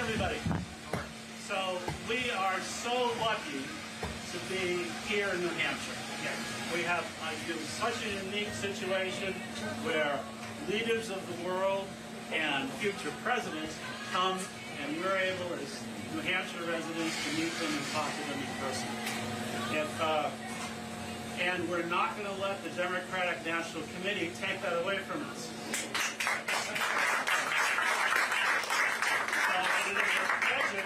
everybody. So we are so lucky to be here in New Hampshire. We have such a unique situation where leaders of the world and future presidents come, and we're able as New Hampshire residents to meet them and talk to them in person. And we're not going to let the Democratic National Committee take that away from us.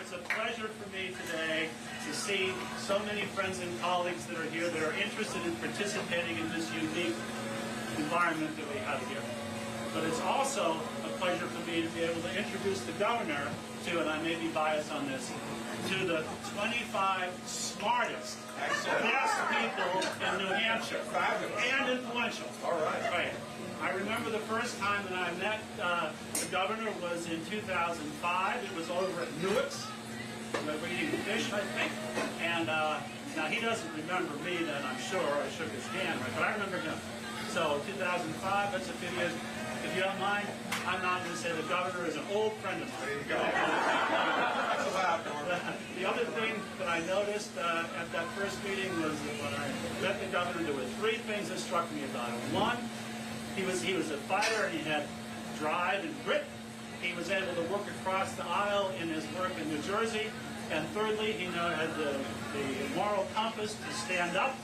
It's a pleasure for me today to see so many friends and colleagues that are here that are interested in participating in this unique environment that we have here. But it's also a pleasure for me to be able to introduce the governor to, and I may be biased on this, to the 25 smartest, best people in New Hampshire. And influential. All right. Right. I remember the first time that I met the governor was in 2005. It was over at Newark's. We were eating fish, I think. And now he doesn't remember me then, I'm sure. I shook his hand, right? But I remember him. So 2005, that's a few years. If you don't mind, I'm not going to say the governor is an old friend of mine. There you go. That's allowed, Norman. The other thing that I noticed at that first meeting was that when I met the governor, there were three things that struck me about him. One, he was a fighter and he had drive and grit. He was able to work across the aisle in his work in New Jersey. And thirdly, he had the moral compass to stand up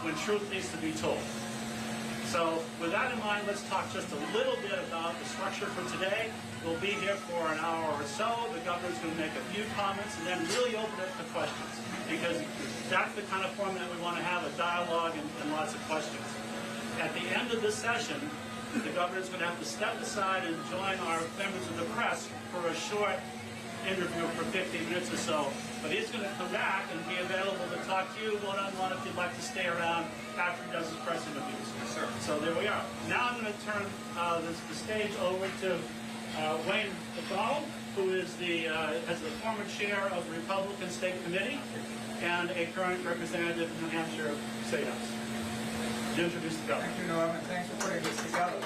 when truth needs to be told. So with that in mind, let's talk just a little bit about the structure for today. We'll be here for an hour or so. The governor's going to make a few comments and then really open it to questions, because that's the kind of format we want to have, a dialogue and lots of questions. At the end of this session, the governor's going to have to step aside and join our members of the press for a short interview for 15 minutes or so. But he's going to come back and be available to talk to you one-on-one if you'd like to stay around after he does his press interviews. Yes, sir. So there we are. Now I'm going to turn the stage over to Wayne McDonald, who is as the former chair of the Republican State Committee and a current representative in New Hampshire State House. To introduce the governor. Thank you, Norman. Thanks for putting this together.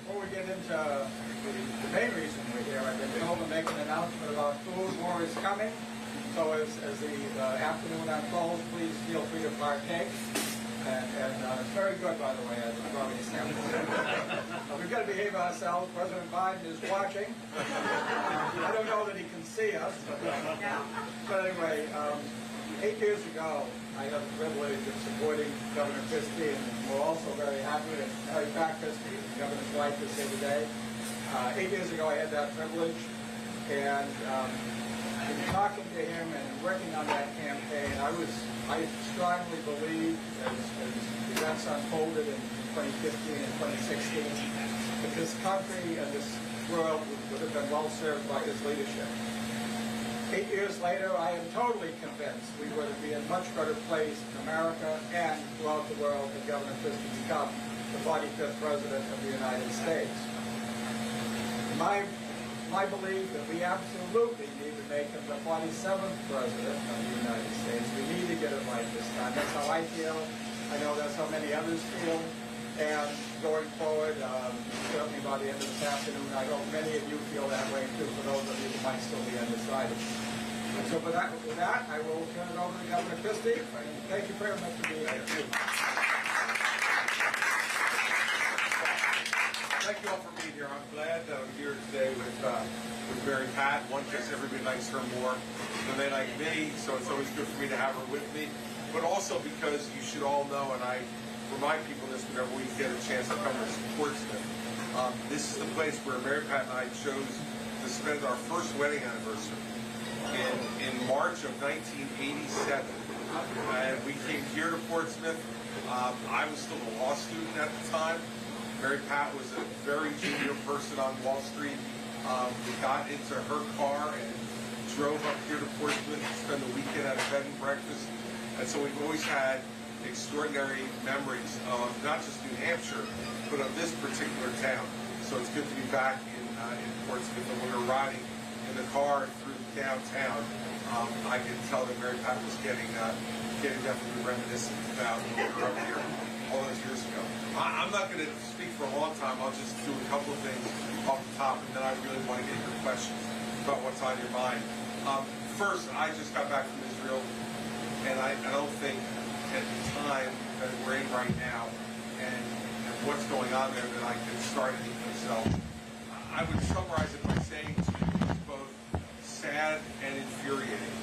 Before we get into the main reason we're here, I've been told to make an announcement about food. More is coming. So as the afternoon unfolds, please feel free to partake. And it's very good, by the way, as a probably sample. We've got to behave ourselves. President Biden is watching. I don't know that he can see us. But anyway, 8 years ago, I had the privilege of supporting Governor Christie, and we're also very happy to have you back, Christie. The governor's wife is here today. 8 years ago, I had that privilege, and in talking to him and working on that campaign, I strongly believe, as events unfolded in 2015 and 2016, that this country and this world would have been well served by his leadership. 8 years later, I am totally convinced we would be in a much better place in America and throughout the world if Governor Christie become the 45th President of the United States. My belief that we absolutely need to make him the 47th President of the United States. We need to get it right this time. That's how I feel. I know that's how many others feel. And going forward, certainly by the end of this afternoon, I hope many of you feel that way too, for those of you who might still be undecided. And so with that, I will turn it over to Governor Christie. Thank you very much for being here. Thank you all for being here. I'm glad that I'm here today with Mary Pat. One, because everybody likes her more than they like me, so it's always good for me to have her with me. But also because you should all know, and I remind people this whenever we get a chance to come to Portsmouth. This is the place where Mary Pat and I chose to spend our first wedding anniversary in March of 1987. And we came here to Portsmouth. I was still a law student at the time. Mary Pat was a very junior person on Wall Street. We got into her car and drove up here to Portsmouth to spend the weekend at a bed and breakfast. And so we've always had extraordinary memories of not just New Hampshire, but of this particular town. So it's good to be back in Portsmouth. And when we were riding in the car through downtown, I could tell that Mary Pat was getting definitely reminiscent about when we were up here all those years ago. I'm not going to speak for a long time. I'll just do a couple of things off the top, and then I really want to get your questions about what's on your mind. First, I just got back from Israel, and I don't think at the time that we're in right now and what's going on there that I can start anything myself. I would summarize it by saying to you it's both sad and infuriating.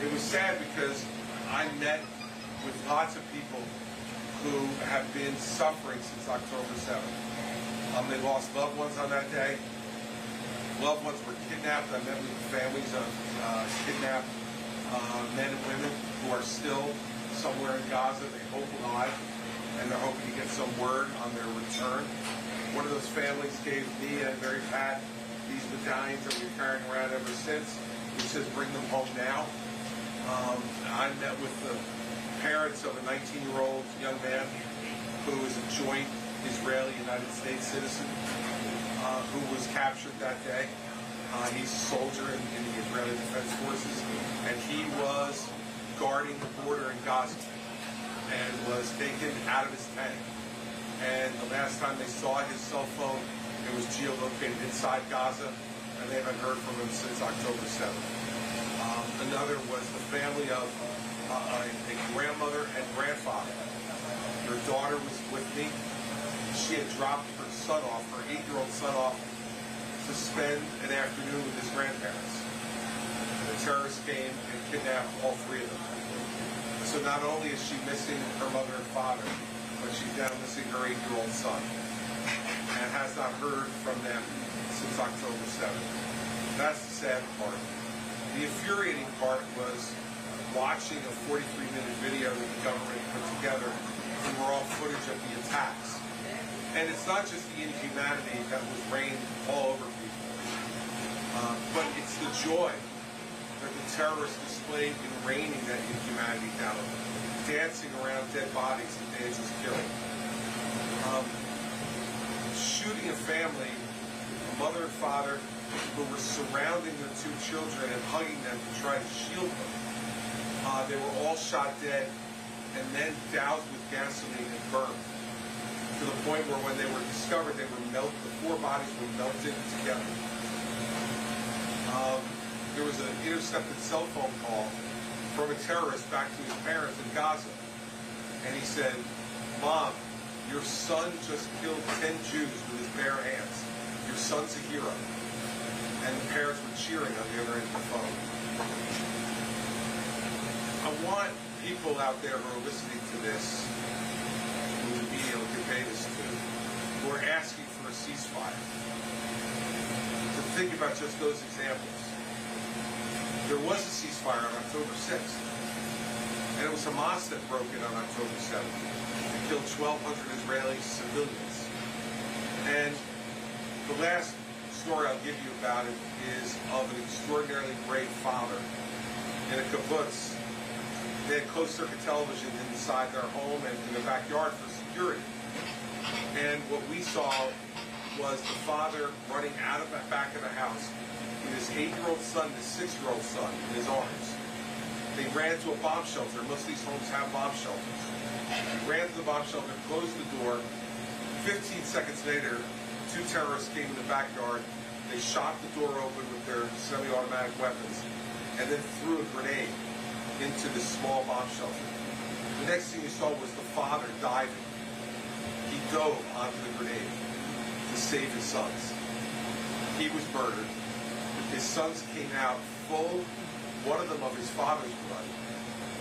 It was sad because I met with lots of people who have been suffering since October 7th. They lost loved ones on that day. Loved ones were kidnapped. I met with the families of kidnapped men and women who are still somewhere in Gaza. They hope alive, and they're hoping to get some word on their return. One of those families gave me and Mary Pat these medallions that we've been carrying around ever since, which says "Bring them home now." I met with the parents of a 19-year-old young man who is a joint Israeli-United States citizen who was captured that day. He's a soldier in the Israeli Defense Forces, and he was guarding the border in Gaza and was taken out of his tent. And the last time they saw his cell phone, it was geolocated inside Gaza, and they haven't heard from him since October 7th. Another was the family of a grandmother and grandfather. Her daughter was with me. She had dropped her son off, her 8-year-old son off, to spend an afternoon with his grandparents. The terrorists came and kidnapped all 3 of them. So not only is she missing her mother and father, but she's now missing her 8-year-old son, and has not heard from them since October 7th. That's the sad part. The infuriating part was watching a 43-minute video that the government put together from raw footage of the attacks. And it's not just the inhumanity that was rained all over people, but it's the joy that the terrorists displayed in raining that inhumanity down on them, dancing around dead bodies that they had just killed. Shooting a family, a mother and father, who were surrounding their 2 children and hugging them to try to shield them. They were all shot dead and then doused with gasoline and burned, to the point where when they were discovered, they were melted. The 4 bodies were melted together. There was an intercepted cell phone call from a terrorist back to his parents in Gaza, and he said, "Mom, your son just killed 10 Jews with his bare hands. Your son's a hero." And the parents were cheering on the other end of the phone. I want people out there who are listening to this, who the media will convey this to, who are asking for a ceasefire, to think about just those examples. There was a ceasefire on October 6th, and it was Hamas that broke it on October 7th. It killed 1,200 Israeli civilians. And the last story I'll give you about it is of an extraordinarily brave father in a kibbutz. They had closed-circuit television inside their home and in the backyard for security. And what we saw was the father running out of the back of the house with his 8-year-old son and his 6-year-old son in his arms. They ran to a bomb shelter. Most of these homes have bomb shelters. He ran to the bomb shelter, closed the door. 15 seconds later, 2 terrorists came in the backyard. They shot the door open with their semi-automatic weapons and then threw a grenade into this small bomb shelter. The next thing you saw was the father diving. He dove onto the grenade to save his sons. He was murdered. His sons came out full, one of them of his father's blood.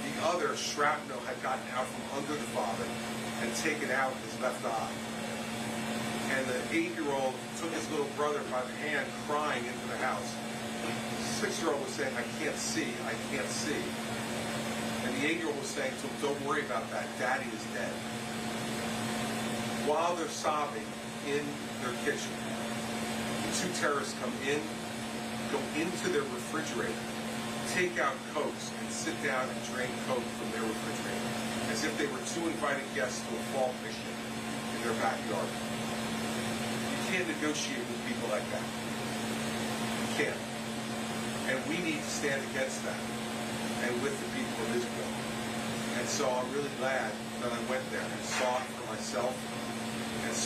The other, shrapnel, had gotten out from under the father and taken out his left eye. And the 8-year-old took his little brother by the hand, crying into the house. The 6-year-old was saying, "I can't see, I can't see." And the 8-year-old was saying to him, "Don't worry about that, Daddy is dead." While they're sobbing in their kitchen, the 2 terrorists come in, go into their refrigerator, take out Cokes, and sit down and drink Coke from their refrigerator, as if they were 2 invited guests to a fall picnic in their backyard. You can't negotiate with people like that. You can't. And we need to stand against that, and with the people of Israel. And so I'm really glad that I went there and saw it for myself,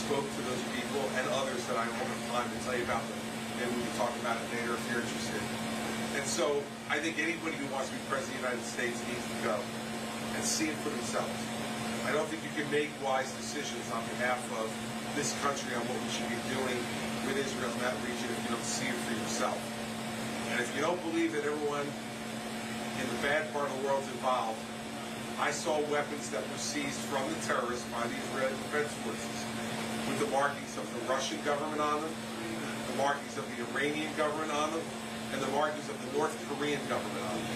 spoke to those people and others that I don't have time to tell you about them. Maybe we can talk about it later if you're interested. And so I think anybody who wants to be president of the United States needs to go and see it for themselves. I don't think you can make wise decisions on behalf of this country on what we should be doing with Israel in that region if you don't see it for yourself. And if you don't believe that everyone in the bad part of the world is involved, I saw weapons that were seized from the terrorists by the Israeli Defense Forces with the markings of the Russian government on them, the markings of the Iranian government on them, and the markings of the North Korean government on them.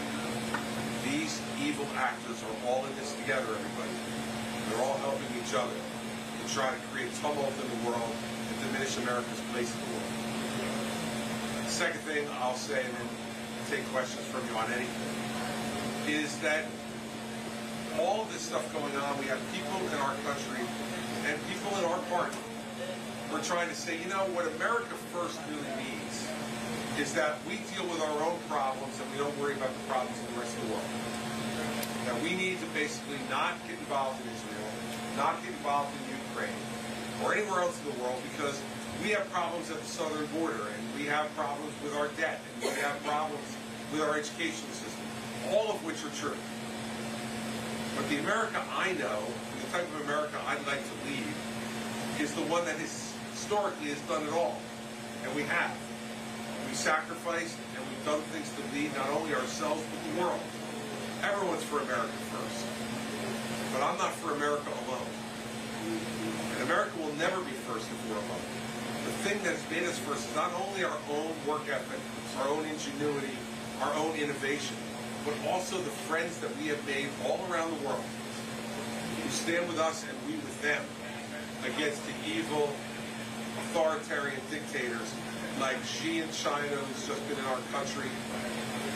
These evil actors are all in this together, everybody. They're all helping each other to try to create tumult in the world and diminish America's place in the world. The second thing I'll say, and then take questions from you on anything, is that all of this stuff going on, we have people in our country and people in our party who are trying to say, you know, what America first really needs is that we deal with our own problems and we don't worry about the problems of the rest of the world. That we need to basically not get involved in Israel, not get involved in Ukraine, or anywhere else in the world, because we have problems at the southern border, and we have problems with our debt, and we have problems with our education system, all of which are true. But the America I know, and the type of America I'd like to lead, is the one that historically has done it all. And we have. We've sacrificed and we've done things to lead not only ourselves but the world. Everyone's for America first. But I'm not for America alone. And America will never be first if we're alone. The thing that has made us first is not only our own work ethic, our own ingenuity, our own innovation, but also the friends that we have made all around the world who stand with us and we with them against the evil, authoritarian dictators like Xi in China, who's just been in our country,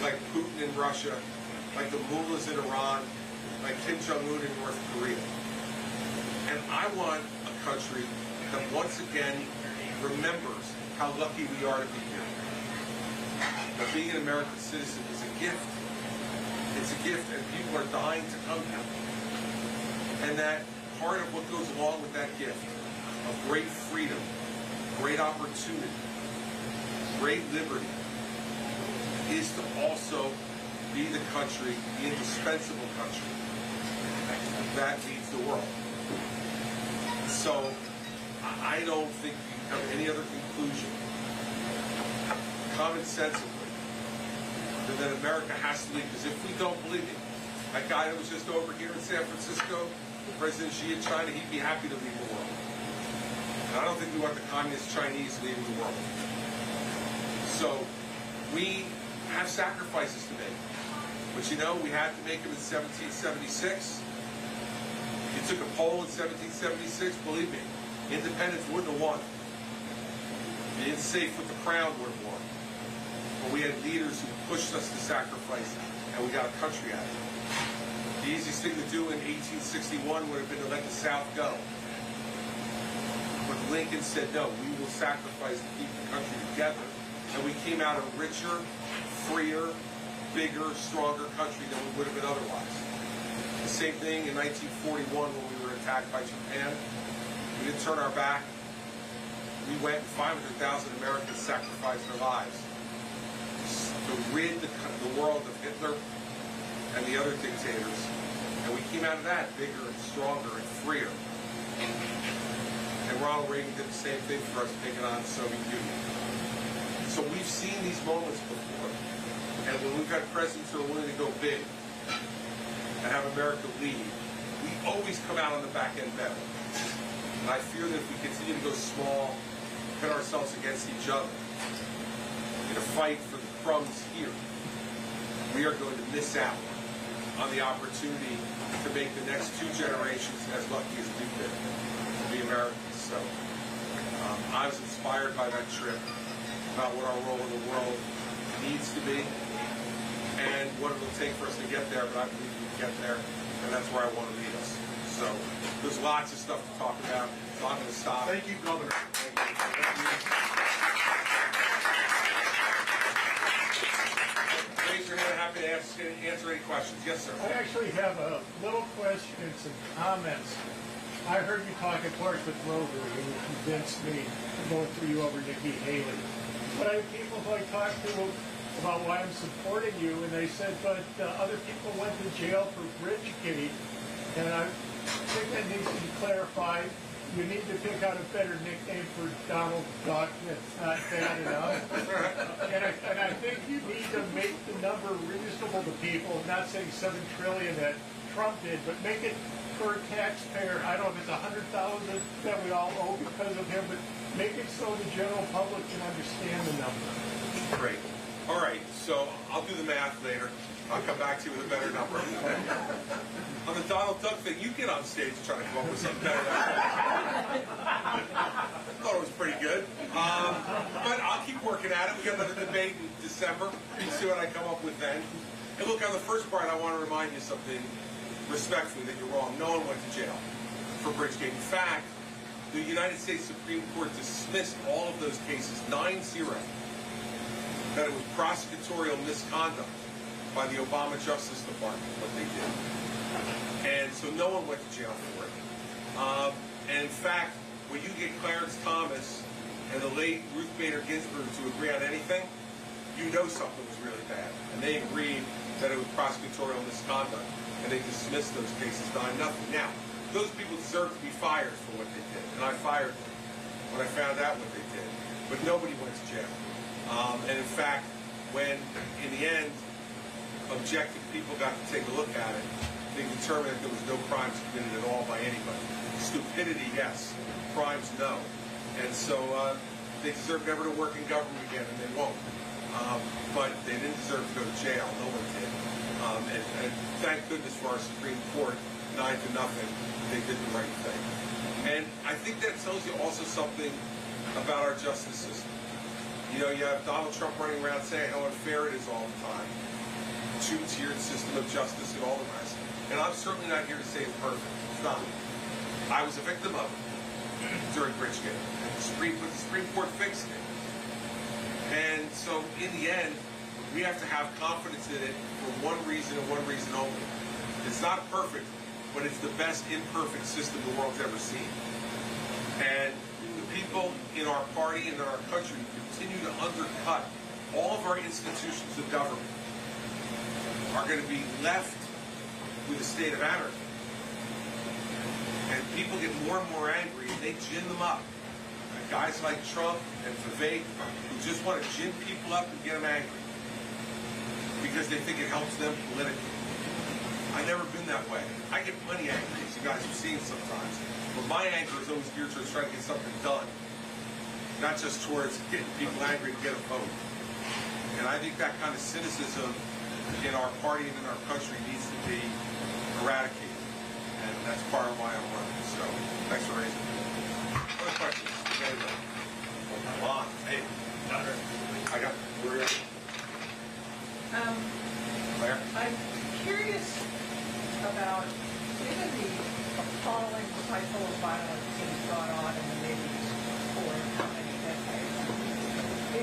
like Putin in Russia, like the mullahs in Iran, like Kim Jong-un in North Korea. And I want a country that once again remembers how lucky we are to be here. That being an American citizen is a gift. It's a gift, and people are dying to come here. And that part of what goes along with that gift of great freedom, great opportunity, great liberty, is to also be the country, the indispensable country that leads the world. So I don't think you can come to any other conclusion, common sensibly, than that America has to lead. Because if we don't believe it, that guy that was just over here in San Francisco, President Xi in China, he'd be happy to lead the world. And I don't think we want the communist Chinese leading the world. So we have sacrifices to make. But you know, we had to make them in 1776. You took a poll in 1776, believe me, independence wouldn't have won. Being safe with the crown would have won. But we had leaders who pushed us to sacrifice, and we got a country out of it. The easiest thing to do in 1861 would have been to let the South go. But Lincoln said, no, we will sacrifice to keep the country together. And we came out a richer, freer, bigger, stronger country than we would have been otherwise. The same thing in 1941 when we were attacked by Japan. We didn't turn our back. We went, 500,000 Americans sacrificed their lives to rid the world of Hitler and the other dictators. And we came out of that bigger and stronger and freer. And Ronald Reagan did the same thing for us, taking on the Soviet Union. So we've seen these moments before. And when we've had presidents who are willing to go big and have America lead, we always come out on the back end better. And I fear that if we continue to go small, pit ourselves against each other in a fight for the crumbs here, we are going to miss out on the opportunity to make the next two generations as lucky as we've been to be Americans. So I was inspired by that trip about what our role in the world needs to be and what it will take for us to get there, but I believe we can get there, and that's where I want to lead us. So there's lots of stuff to talk about, so I'm going to stop. Thank you, Governor. Thank you. Raise your hand, happy to answer any questions. Yes, sir. I actually have a little question and some comments. I heard you talk at Portsmouth Rotary, and you convinced me to vote for you over Nikki Haley. But I have people who I talked to about why I'm supporting you, and they said, but other people went to jail for Bridgegate, and I think that needs to be clarified. You need to pick out a better nickname for Donald Duck that's not bad enough. And I think you need to make the number reasonable to people. I'm not saying $7 trillion that Trump did, but make it per taxpayer. I don't know if it's $100,000 that we all owe because of him, but make it so the general public can understand the number. Great. All right, so I'll do the math later. I'll come back to you with a better number. On the Donald Duck thing, you get on stage and try to come up with something better. I thought it was pretty good. But I'll keep working at it. We got another debate in December. We'll see what I come up with then. And look, on the first part, I want to remind you something respectfully that you're wrong. No one went to jail for Bridgegate. In fact, the United States Supreme Court dismissed all of those cases, 9-0, that it was prosecutorial misconduct by the Obama Justice Department, what they did. And so no one went to jail for it. And in fact, when you get Clarence Thomas and the late Ruth Bader Ginsburg to agree on anything, you know something was really bad. And they agreed that it was prosecutorial misconduct, and they dismissed those cases 9-0. Now, those people deserve to be fired for what they did, and I fired them when I found out what they did. But nobody went to jail. And in fact, when, in the end, objective people got to take a look at it, they determined that there was no crimes committed at all by anybody. Stupidity, yes. Crimes, no. And so they deserve never to work in government again, and they won't. But they didn't deserve to go to jail. No one did. And thank goodness for our Supreme Court, 9-0, they did the right thing. And I think that tells you also something about our justice system. You know, you have Donald Trump running around saying how unfair it is all the time. Two-tiered system of justice and all the rest. And I'm certainly not here to say it's perfect. It's not. I was a victim of it during Bridgegate. The Supreme Court fixed it. And so, in the end, we have to have confidence in it for one reason and one reason only. It's not perfect, but it's the best imperfect system the world's ever seen. And the people in our party and in our country continue to undercut all of our institutions of government are going to be left with a state of anarchy. And people get more and more angry, and they gin them up. Guys like Trump and Vivek who just want to gin people up and get them angry because they think it helps them politically. I've never been that way. I get plenty angry, as you guys have seen sometimes. But my anger is always geared towards trying to get something done, not just towards getting people angry to get a vote. And I think that kind of cynicism in our party and in our country needs to be eradicated. And that's part of why I'm running. So, thanks for raising it. Other questions? Lon, hey. I got Claire? I'm curious about, given the appalling cycle of violence that's gone on in the Middle East for how many decades,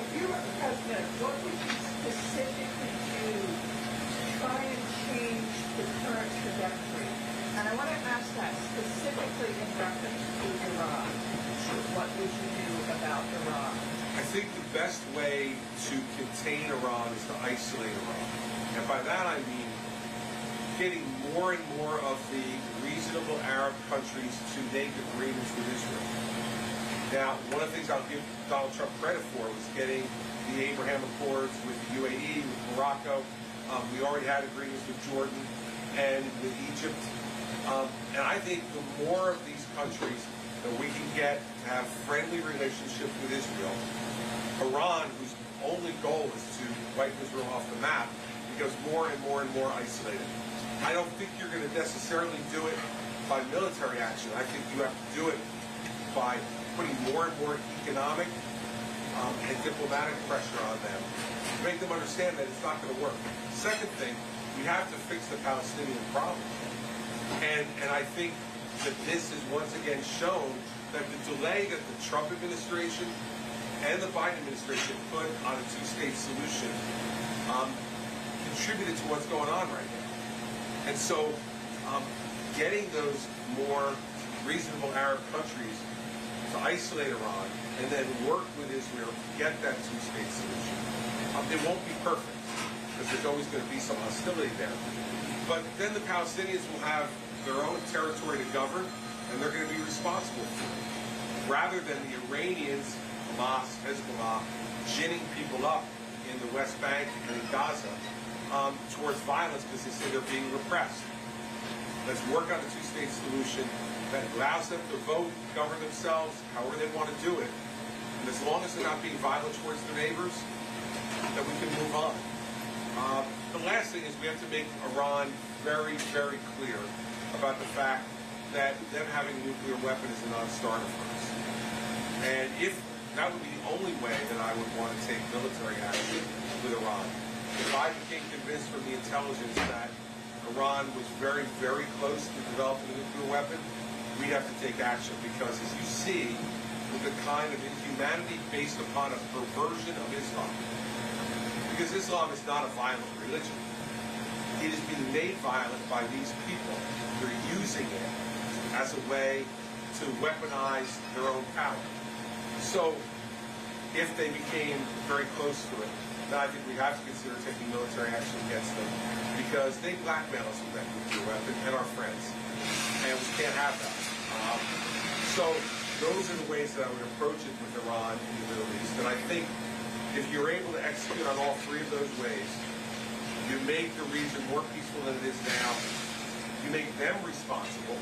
if you were the president, what would you specifically do to try and change the current trajectory? And I want to ask that specifically in reference to Iran. What would you do about Iran? I think the best way to contain Iran is to isolate Iran. And by that I mean getting more and more of the reasonable Arab countries to make agreements with Israel. Now, one of the things I'll give Donald Trump credit for was getting the Abraham Accords with the UAE, with Morocco. We already had agreements with Jordan and with Egypt. And I think the more of these countries that we can get to have friendly relationships with Israel, Iran, whose only goal is to wipe Israel off the map, becomes more and more and more isolated. I don't think you're going to necessarily do it by military action. I think you have to do it by putting more and more economic and diplomatic pressure on them to make them understand that it's not going to work. Second thing, we have to fix the Palestinian problem. And I think that this has once again shown that the delay that the Trump administration and the Biden administration put on a two-state solution contributed to what's going on right now. And so getting those more reasonable Arab countries to isolate Iran and then work with Israel to get that two-state solution. It won't be perfect, because there's always going to be some hostility there. But then the Palestinians will have their own territory to govern, and they're going to be responsible for it. Rather than the Iranians, Hamas, Hezbollah, ginning people up in the West Bank and in Gaza towards violence because they say they're being repressed. Let's work on a two-state solution that allows them to vote, govern themselves, however they want to do it. And as long as they're not being violent towards their neighbors, then we can move on. The last thing is we have to make Iran very, very clear about the fact that them having a nuclear weapon is a non-starter for us. And if that would be the only way that I would want to take military action with Iran. If I became convinced from the intelligence that Iran was very, very close to developing a nuclear weapon, we'd have to take action because, as you see, with the kind of inhumanity based upon a perversion of Islam, because Islam is not a violent religion. It is being made violent by these people. They're using it as a way to weaponize their own power. So, if they became very close to it, then I think we have to consider taking military action against them because they blackmail us with that nuclear weapon and our friends. And we can't have that. So, those are the ways that I would approach it with Iran in the Middle East. And I think if you're able to execute on all three of those ways, you make the region more peaceful than it is now. You make them responsible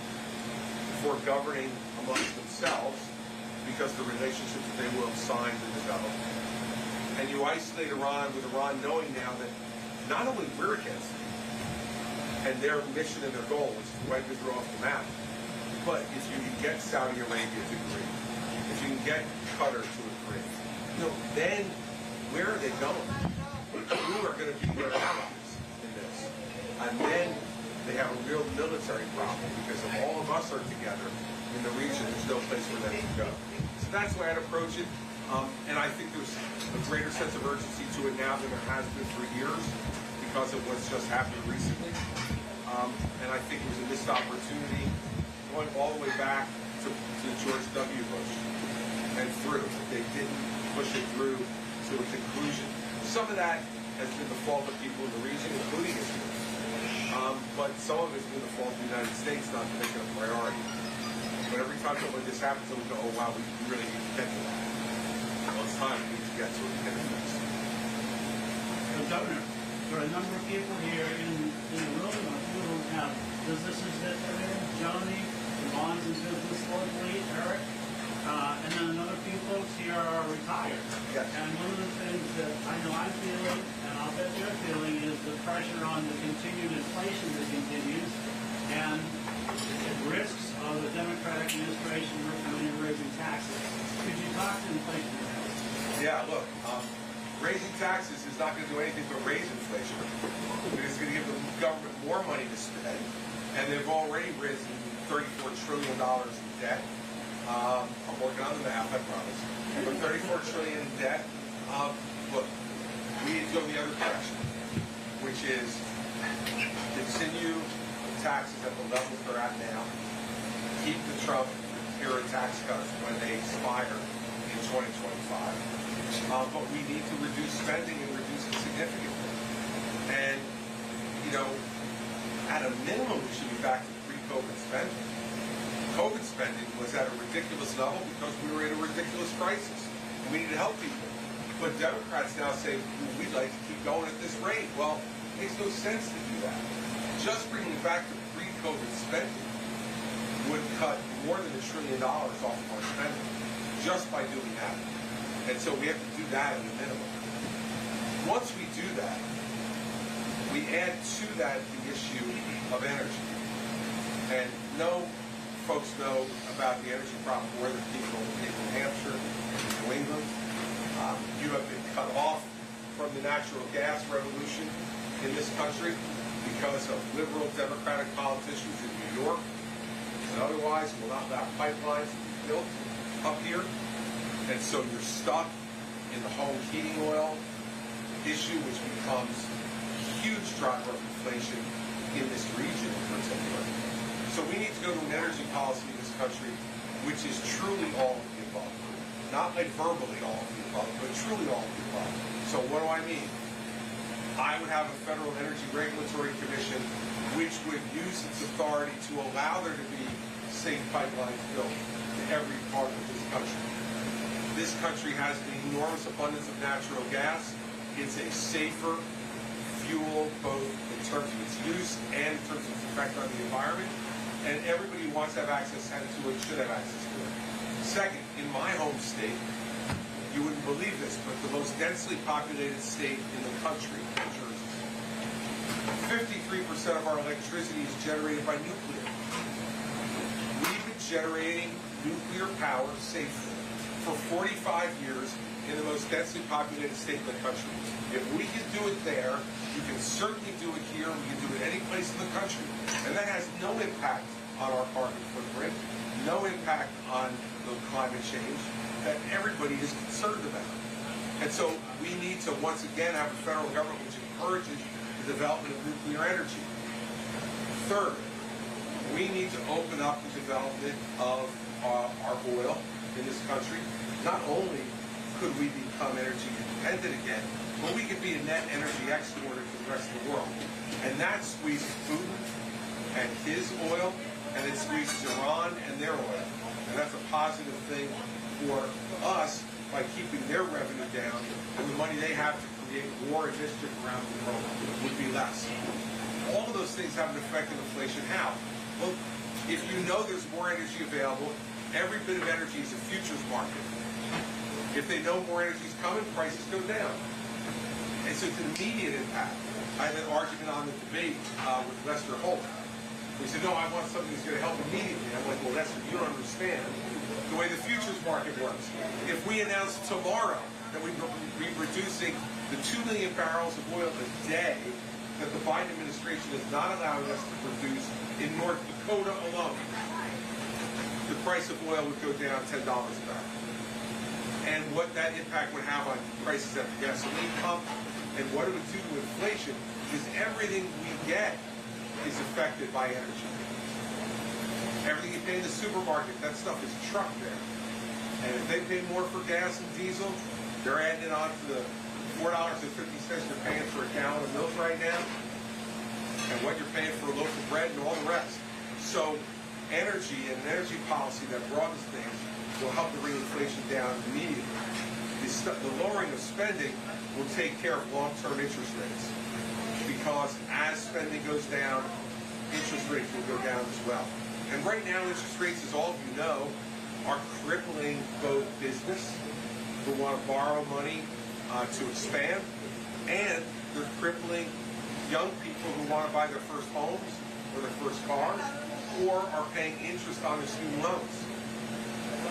for governing amongst themselves because the relationships that they will have signed and developed. And you isolate Iran with Iran knowing now that not only we're against them and their mission and their goal, which is to wipe Israel off the map, but if you can get Saudi Arabia to agree, if you can get Qatar to agree, then where are they going? Who are going to be their allies in this? And then they have a real military problem because if all of us are together in the region, there's no place for them to go. So that's the way I'd approach it. And I think there's a greater sense of urgency to it now than there has been for years because of what's just happened recently. And I think it was a missed opportunity going all the way back to George W. Bush and through. They didn't push it through to a conclusion. Some of that has been the fault of people in the region, including Israel. But some of it's been the fault of the United States not to make it a priority. But every time something like this happens, we go, oh wow, we really need to get to that. Well, it's time we need to get to it and get it fixed. So, Governor, there are a number of people here in the room who have businesses that are in. Joni, Yvonne's in business locally, Eric, and then another few folks here are retired. Yes. And one of the things that I know I'm feeling, and I'll bet you're feeling, is the pressure on the continued inflation that continues and the risks of the Democratic administration recommending raising taxes. Could you talk to inflation? Yeah, look, raising taxes is not going to do anything but raise inflation. It's going to give the government more money to spend, and they've already risen $34 trillion in debt. I'm working on the math, I promise. But $34 trillion in debt. Look, we need to go the other direction, which is continue the taxes at the levels they're at now. Keep the Trump era tax cuts when they expire in 2025. But we need to reduce spending and reduce it significantly. And, at a minimum, we should be back to pre-COVID spending. COVID spending was at a ridiculous level because we were in a ridiculous crisis. We need to help people. But Democrats now say, we'd like to keep going at this rate. Well, it makes no sense to do that. Just bringing it back to pre-COVID spending would cut more than $1 trillion off of our spending just by doing that. And so we have to do that at a minimum. Once we do that, we add to that the issue of energy. And folks know about the energy problem more than people in New Hampshire, in New England. You have been cut off from the natural gas revolution in this country because of liberal Democratic politicians in New York and otherwise will not allow pipelines to be built up here. And so you're stuck in the home heating oil issue, which becomes a huge driver of inflation in this region in particular. So we need to go to an energy policy in this country, which is truly all of the above. Not like verbally all of the above, but truly all of the above. So what do I mean? I would have a Federal Energy Regulatory Commission which would use its authority to allow there to be safe pipelines built to every part of this country. This country has an enormous abundance of natural gas. It's a safer fuel, both in terms of its use and in terms of its effect on the environment. And everybody who wants to have access to it should have access to it. Second, in my home state, you wouldn't believe this, but the most densely populated state in the country, New Jersey, 53% of our electricity is generated by nuclear. We've been generating nuclear power safely for 45 years in the most densely populated state in the country. If we can do it there, you can certainly do it here. We can do it any place in the country. And that has no impact on our carbon footprint, no impact on the climate change that everybody is concerned about. And so we need to, once again, have a federal government which encourages the development of nuclear energy. Third, we need to open up the development of our oil in this country. Not only could we become energy independent again, but we could be a net energy exporter to the rest of the world. And that squeezes Putin and his oil, and it squeezes Iran and their oil. And that's a positive thing for us by keeping their revenue down, and the money they have to create war and mischief around the world would be less. All of those things have an effect on inflation. How? Well, if you know there's more energy available, every bit of energy is a futures market. If they know more energy is coming, prices go down. And so it's an immediate impact. I had an argument on the debate with Lester Holt. He said, no, I want something that's going to help immediately. I'm like, well, Lester, you don't understand the way the futures market works. If we announce tomorrow that we're reducing the 2 million barrels of oil a day that the Biden administration is not allowing us to produce in North Dakota alone, the price of oil would go down $10 a barrel. And what that impact would have on prices at the gasoline pump and what it would do to inflation is everything we get is affected by energy. Everything you pay in the supermarket, that stuff is trucked there. And if they pay more for gas and diesel, they're adding it on to the $4.50 you're paying for a gallon of milk right now, and what you're paying for a loaf of bread and all the rest. So energy and an energy policy that broadens things will help to bring inflation down immediately. The lowering of spending will take care of long-term interest rates, because as spending goes down, interest rates will go down as well. And right now, interest rates, as all of you know, are crippling both business, who want to borrow money to expand, and they're crippling young people who want to buy their first homes or their first cars, or are paying interest on their student loans.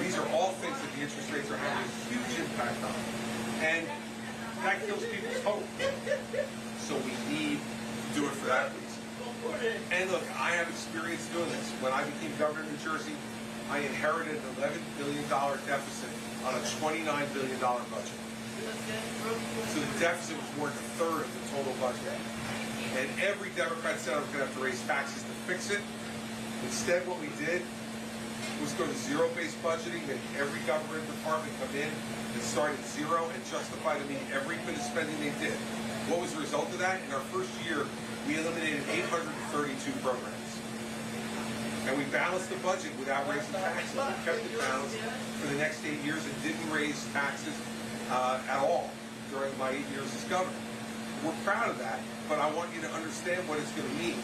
These are all things that the interest rates are having a huge impact on. And that kills people's hope. So we need to do it for that reason. And look, I have experience doing this. When I became governor of New Jersey, I inherited an $11 billion deficit on a $29 billion budget. So the deficit was more than a third of the total budget. And every Democrat said I was going to have to raise taxes to fix it. Instead, what we did was go to zero-based budgeting, make every government department come in and start at zero and justify to me every bit of spending they did. What was the result of that? In our first year, we eliminated 832 programs. And we balanced the budget without raising taxes. We kept it balanced for the next 8 years and didn't raise taxes at all during my 8 years as governor. We're proud of that, but I want you to understand what it's going to mean.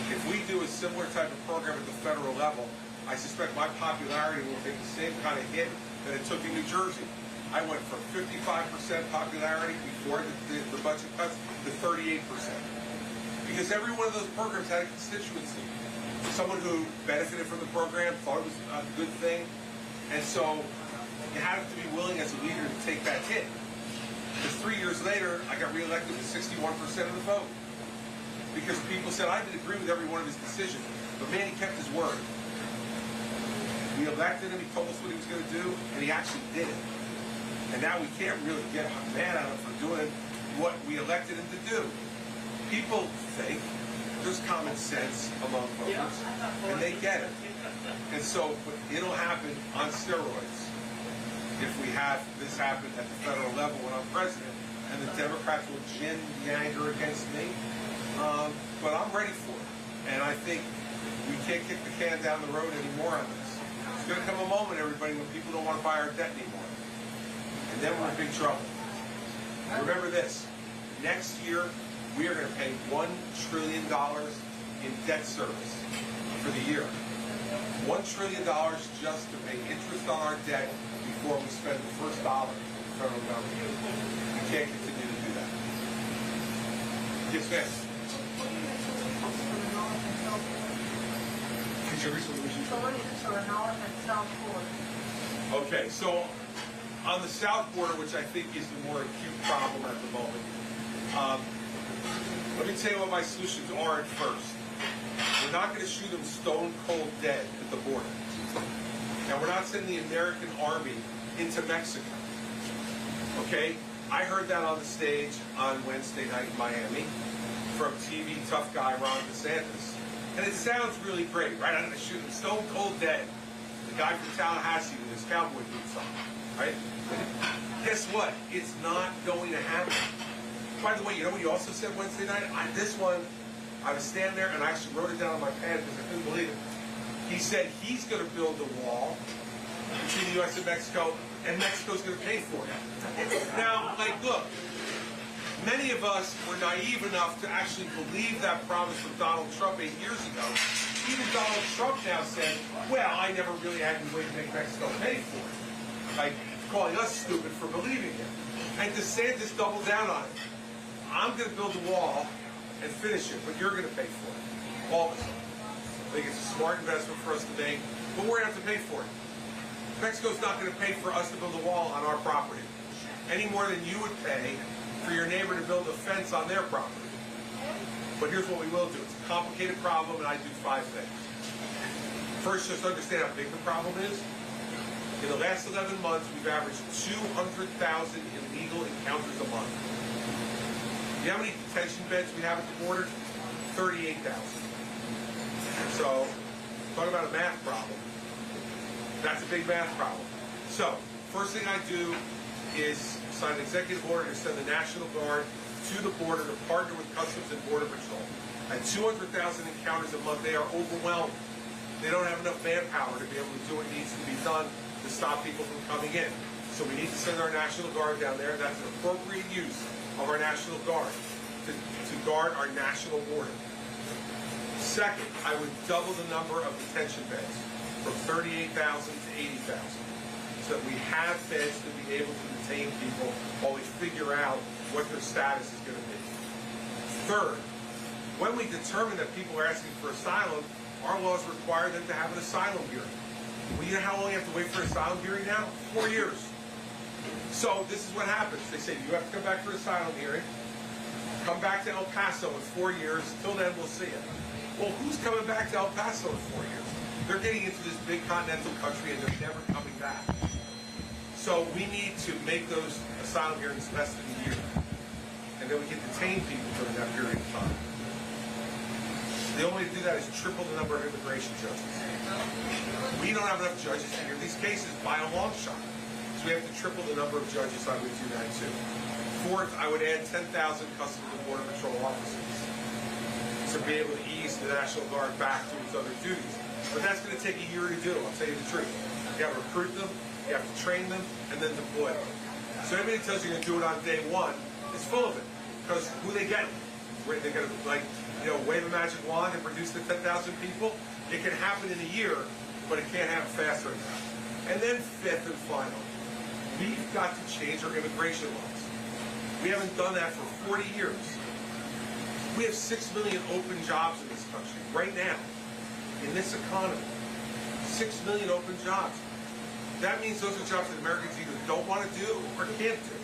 If we do a similar type of program at the federal level, I suspect my popularity will take the same kind of hit that it took in New Jersey. I went from 55% popularity before the budget cuts to 38%. Because every one of those programs had a constituency. Someone who benefited from the program, thought it was a good thing. And so you have to be willing as a leader to take that hit. Because 3 years later, I got reelected with 61% of the vote. Because people said, I didn't agree with every one of his decisions, but man, he kept his word. We elected him, he told us what he was going to do, and he actually did it. And now we can't really get mad at him for doing what we elected him to do. People think there's common sense among voters, and they get it. And so it'll happen on steroids if we have this happen at the federal level when I'm president, and the Democrats will gin the anger against me. But I'm ready for it. And I think we can't kick the can down the road anymore on this. There's going to come a moment, everybody, when people don't want to buy our debt anymore. And then we're in big trouble. Remember this. Next year, we are going to pay $1 trillion in debt service for the year. $1 trillion just to pay interest on our debt before we spend the first dollar in the federal government. We can't continue to do that. Yes, ma'am. Okay, so on the south border, which I think is the more acute problem at the moment, let me tell you what my solutions are at first. We're not going to shoot them stone cold dead at the border. And we're not sending the American army into Mexico. Okay? I heard that on the stage on Wednesday night in Miami from TV tough guy Ron DeSantis. And it sounds really great, right? I'm going to shoot him stone cold dead. The guy from Tallahassee with his cowboy boots on, right? Guess what? It's not going to happen. By the way, you know what he also said Wednesday night? I was standing there and I actually wrote it down on my pad because I couldn't believe it. He said he's going to build a wall between the U.S. and Mexico's going to pay for it. Now, like, look, many of us were naive enough to actually believe that promise from Donald Trump 8 years ago. Even Donald Trump now said, well, I never really had any way to make Mexico pay for it. Like, calling us stupid for believing it. And DeSantis doubled down on it. I'm going to build a wall and finish it, but you're going to pay for it. All of us. I think it's a smart investment for us to make, but we're going to have to pay for it. Mexico's not going to pay for us to build a wall on our property any more than you would pay for your neighbor to build a fence on their property. But here's what we will do. It's a complicated problem, and I do 5 things. First, just understand how big the problem is. In the last 11 months, we've averaged 200,000 illegal encounters a month. You know how many detention beds we have at the border? 38,000. So, talk about a math problem. That's a big math problem. So, first thing I do is sign an executive order to send the National Guard to the border to partner with Customs and Border Patrol. At 200,000 encounters a month, they are overwhelmed. They don't have enough manpower to be able to do what needs to be done to stop people from coming in. So we need to send our National Guard down there. That's an appropriate use of our National Guard to guard our national border. Second, I would double the number of detention beds from 38,000 to 80,000 so that we have beds to be able to detain people while we figure out what their status is going to be. Third, when we determine that people are asking for asylum, our laws require them to have an asylum hearing. Well, you know how long you have to wait for an asylum hearing now? 4 years. So this is what happens. They say, you have to come back for an asylum hearing. Come back to El Paso in 4 years. Until then, we'll see it. Well, who's coming back to El Paso in 4 years? They're getting into this big continental country and they're never coming back. So we need to make those asylum hearings less than a year. And then we can detain people during that period of time. The only way to do that is triple the number of immigration judges. We don't have enough judges to hear these cases by a long shot. So we have to triple the number of judges on Route 292. Fourth, I would add 10,000 Customs and Border Patrol officers to be able to ease the National Guard back to its other duties. But that's going to take a year to do, I'll tell you the truth. You have to recruit them, you have to train them, and then deploy them. So anybody that tells you you're going to do it on day one is full of it. Because who they get? They're going to, like, wave a magic wand and produce the 10,000 people? It can happen in a year, but it can't happen faster than that. And then fifth and final, we've got to change our immigration laws. We haven't done that for 40 years. We have 6 million open jobs in this country right now, in this economy. 6 million open jobs. That means those are jobs that Americans either don't want to do or can't do.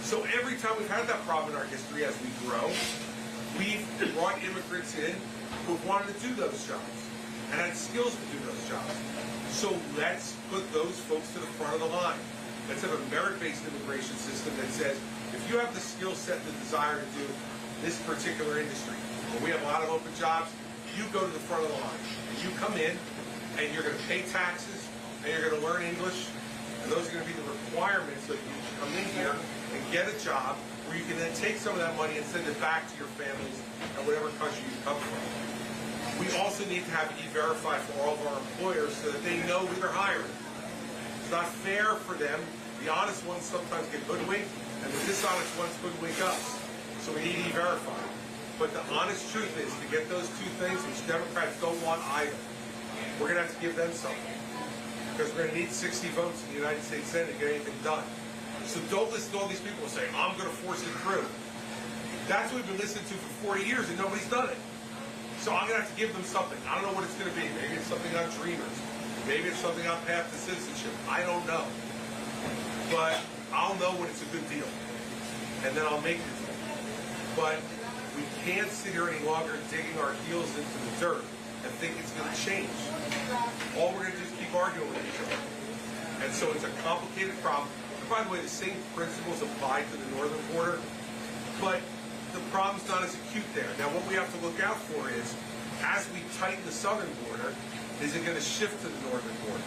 So every time we've had that problem in our history as we grow, we've brought immigrants in who wanted to do those jobs and had skills to do those jobs. So let's put those folks to the front of the line. Let's have a merit-based immigration system that says, if you have the skill set and the desire to do this particular industry, where we have a lot of open jobs, you go to the front of the line. And you come in, and you're going to pay taxes, and you're going to learn English, and those are going to be the requirements so you can come in here and get a job where you can then take some of that money and send it back to your families and whatever country you come from. We also need to have E-Verify for all of our employers so that they know who they're hiring. It's not fair for them. The honest ones sometimes get hoodwinked, and the dishonest ones hoodwink us. So we need E-Verify. But the honest truth is, to get those two things, which Democrats don't want either, we're going to have to give them something. Because we're going to need 60 votes in the United States Senate to get anything done. So don't listen to all these people saying, I'm going to force it through. That's what we've been listening to for 40 years, and nobody's done it. So I'm going to have to give them something. I don't know what it's going to be. Maybe it's something on Dreamers. Maybe it's something on Path to Citizenship. I don't know. But I'll know when it's a good deal. And then I'll make the deal. But we can't sit here any longer digging our heels into the dirt and think it's going to change. All we're going to do is keep arguing with each other. And so it's a complicated problem. And by the way, the same principles apply to the northern border. But the problem's not as acute there. Now, what we have to look out for is, as we tighten the southern border, is it going to shift to the northern border?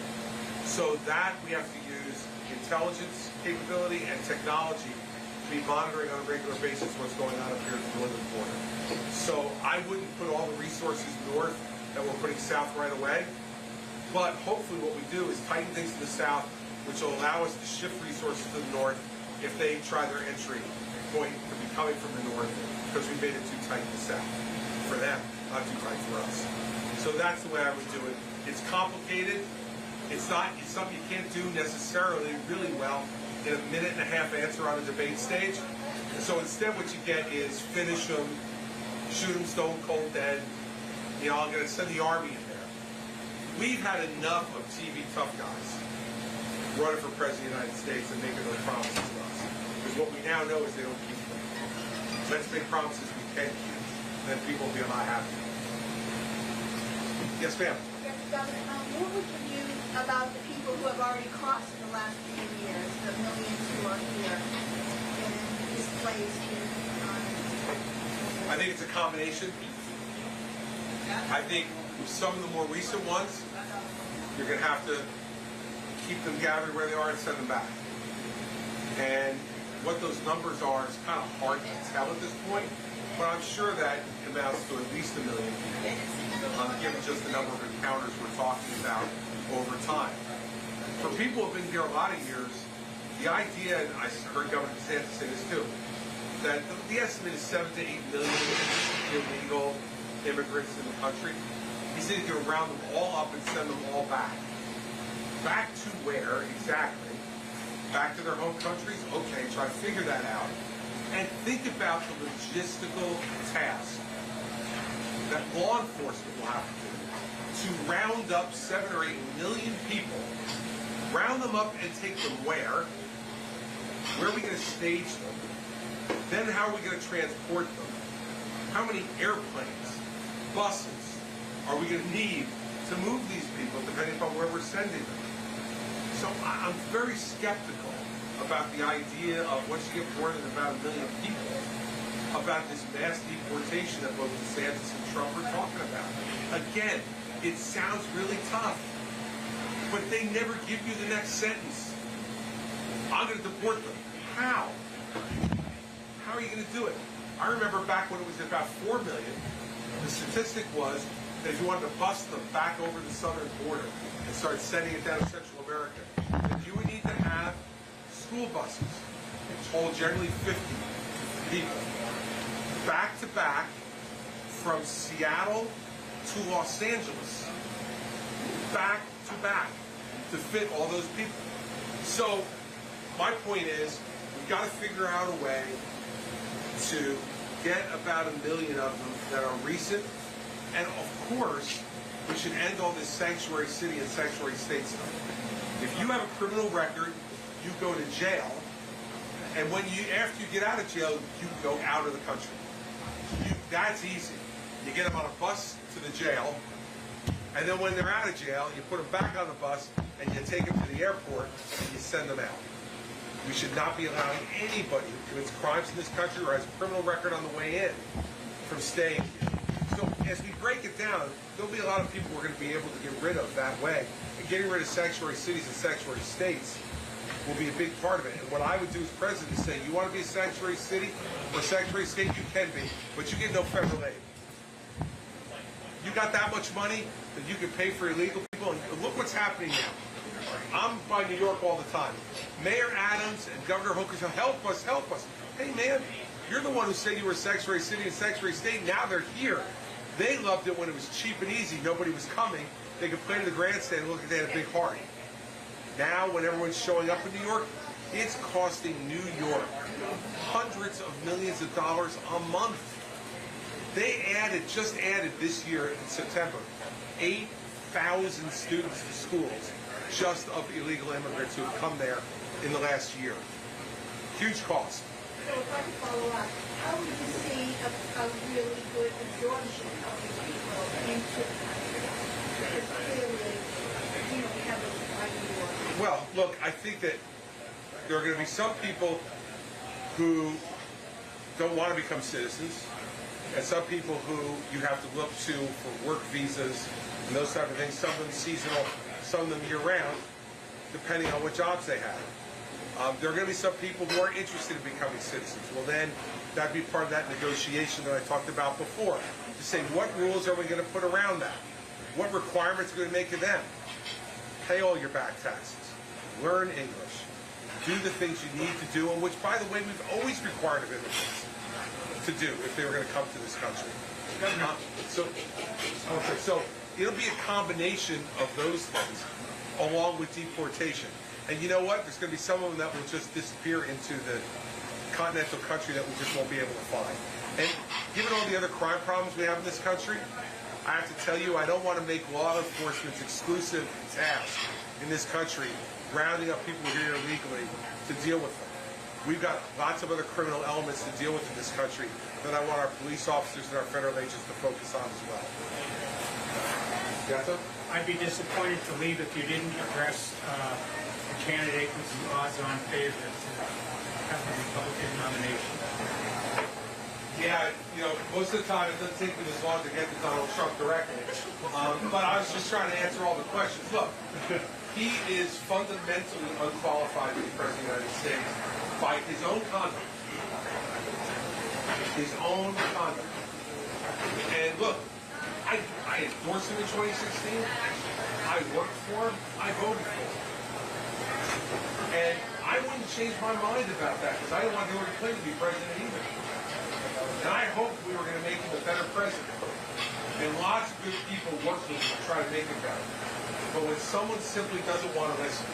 So that we have to use intelligence capability and technology to be monitoring on a regular basis what's going on up here at the northern border. So I wouldn't put all the resources north that we're putting south right away. But hopefully what we do is tighten things to the south, which will allow us to shift resources to the north if they try their entry point to be coming from the north, because we made it too tight in the south for them, not too tight for us. So that's the way I would do it. It's complicated. It's something you can't do necessarily really well in a minute-and-a-half answer on a debate stage. So instead what you get is finish them, shoot them stone cold dead. You know, I'm going to send the army in there. We've had enough of TV tough guys running for president of the United States and making those promises to us. Because what we now know is they don't keep them. Let's make promises we can keep, then people will be a lot happier. Yes, ma'am. Yes, Governor, what would you view about the people who have already crossed in the last few years, the millions who are here and displaced here? I think it's a combination. I think some of the more recent ones, you're going to have to keep them gathered where they are and send them back. And what those numbers are is kind of hard to tell at this point, but I'm sure that amounts to at least 1 million people, given just the number of encounters we're talking about over time. For people who have been here a lot of years, the idea, and I heard Governor DeSantis say this too, that the estimate is 7 to 8 million illegal immigrants in the country. He said he's going to round them all up and send them all back. Back to where exactly? Back to their home countries? Okay, try to figure that out. And think about the logistical task that law enforcement will have to do to round up 7 or 8 million people, round them up and take them where? Where are we going to stage them? Then how are we going to transport them? How many airplanes, buses are we going to need to move these people depending upon where we're sending them? So I'm very skeptical about the idea of once you get more than about 1 million people, about this mass deportation that both DeSantis and Trump are talking about. Again, it sounds really tough, but they never give you the next sentence. I'm going to deport them. How? How are you going to do it? I remember back when it was about 4 million, the statistic was that if you wanted to bust them back over the southern border and start sending it down to Central America, that you would need to have school buses, all generally 50 people, back to back from Seattle to Los Angeles, back to back, to fit all those people. So my point is, we've got to figure out a way to get about 1 million of them that are recent, and of course, we should end all this sanctuary city and sanctuary state stuff. If you have a criminal record, you go to jail, and after you get out of jail, you go out of the country. That's easy. You get them on a bus to the jail, and then when they're out of jail, you put them back on the bus, and you take them to the airport, and you send them out. We should not be allowing anybody who commits crimes in this country or has a criminal record on the way in from staying here. So as we break it down, there'll be a lot of people we're going to be able to get rid of that way. And getting rid of sanctuary cities and sanctuary states will be a big part of it. And what I would do as president is say, you want to be a sanctuary city or a sanctuary state, you can be, but you get no federal aid. You got that much money that you can pay for illegal people, and look what's happening now. I'm by New York all the time. Mayor Adams and Governor Hooker say, help us, help us. Hey man, you're the one who said you were a sanctuary city and sanctuary state. Now they're here. They loved it when it was cheap and easy. Nobody was coming. They could play to the grandstand and look, they had a big heart. Now, when everyone's showing up in New York, it's costing New York hundreds of millions of dollars a month. They just added this year in September, 8,000 students to schools just of illegal immigrants who have come there in the last year. Huge cost. So if I could follow up, how would you see a really good absorption of these people into the country? Because clearly, we have a idea. Well, look, I think that there are going to be some people who don't want to become citizens, and some people who you have to look to for work visas and those type of things, some of them seasonal, some of them year-round, depending on what jobs they have. There are going to be some people who are interested in becoming citizens. Well, then that'd be part of that negotiation that I talked about before, to say what rules are we going to put around that? What requirements are we going to make of them? Pay all your back taxes. Learn English. Do the things you need to do, and which, by the way, we've always required of immigrants to do if they were going to come to this country. So it'll be a combination of those things, along with deportation. And you know what? There's going to be some of them that will just disappear into the continental country that we just won't be able to find. And given all the other crime problems we have in this country, I have to tell you, I don't want to make law enforcement's exclusive task in this country rounding up people here illegally to deal with them. We've got lots of other criminal elements to deal with in this country that I want our police officers and our federal agents to focus on as well. Gato? I'd be disappointed to leave if you didn't address the candidate with some odds-on favorites to have the Republican nomination. Yeah, you know, most of the time it doesn't take me this long to get to Donald Trump directly. But I was just trying to answer all the questions. Look, he is fundamentally unqualified to be president of the United States by his own conduct. His own conduct. And look, I endorsed him in 2016. I worked for him. I voted for him. And I wouldn't change my mind about that because I didn't want Hillary Clinton to be president either. And I hoped we were going to make him a better president. And lots of good people worked with him to try to make it better. But when someone simply doesn't want to listen,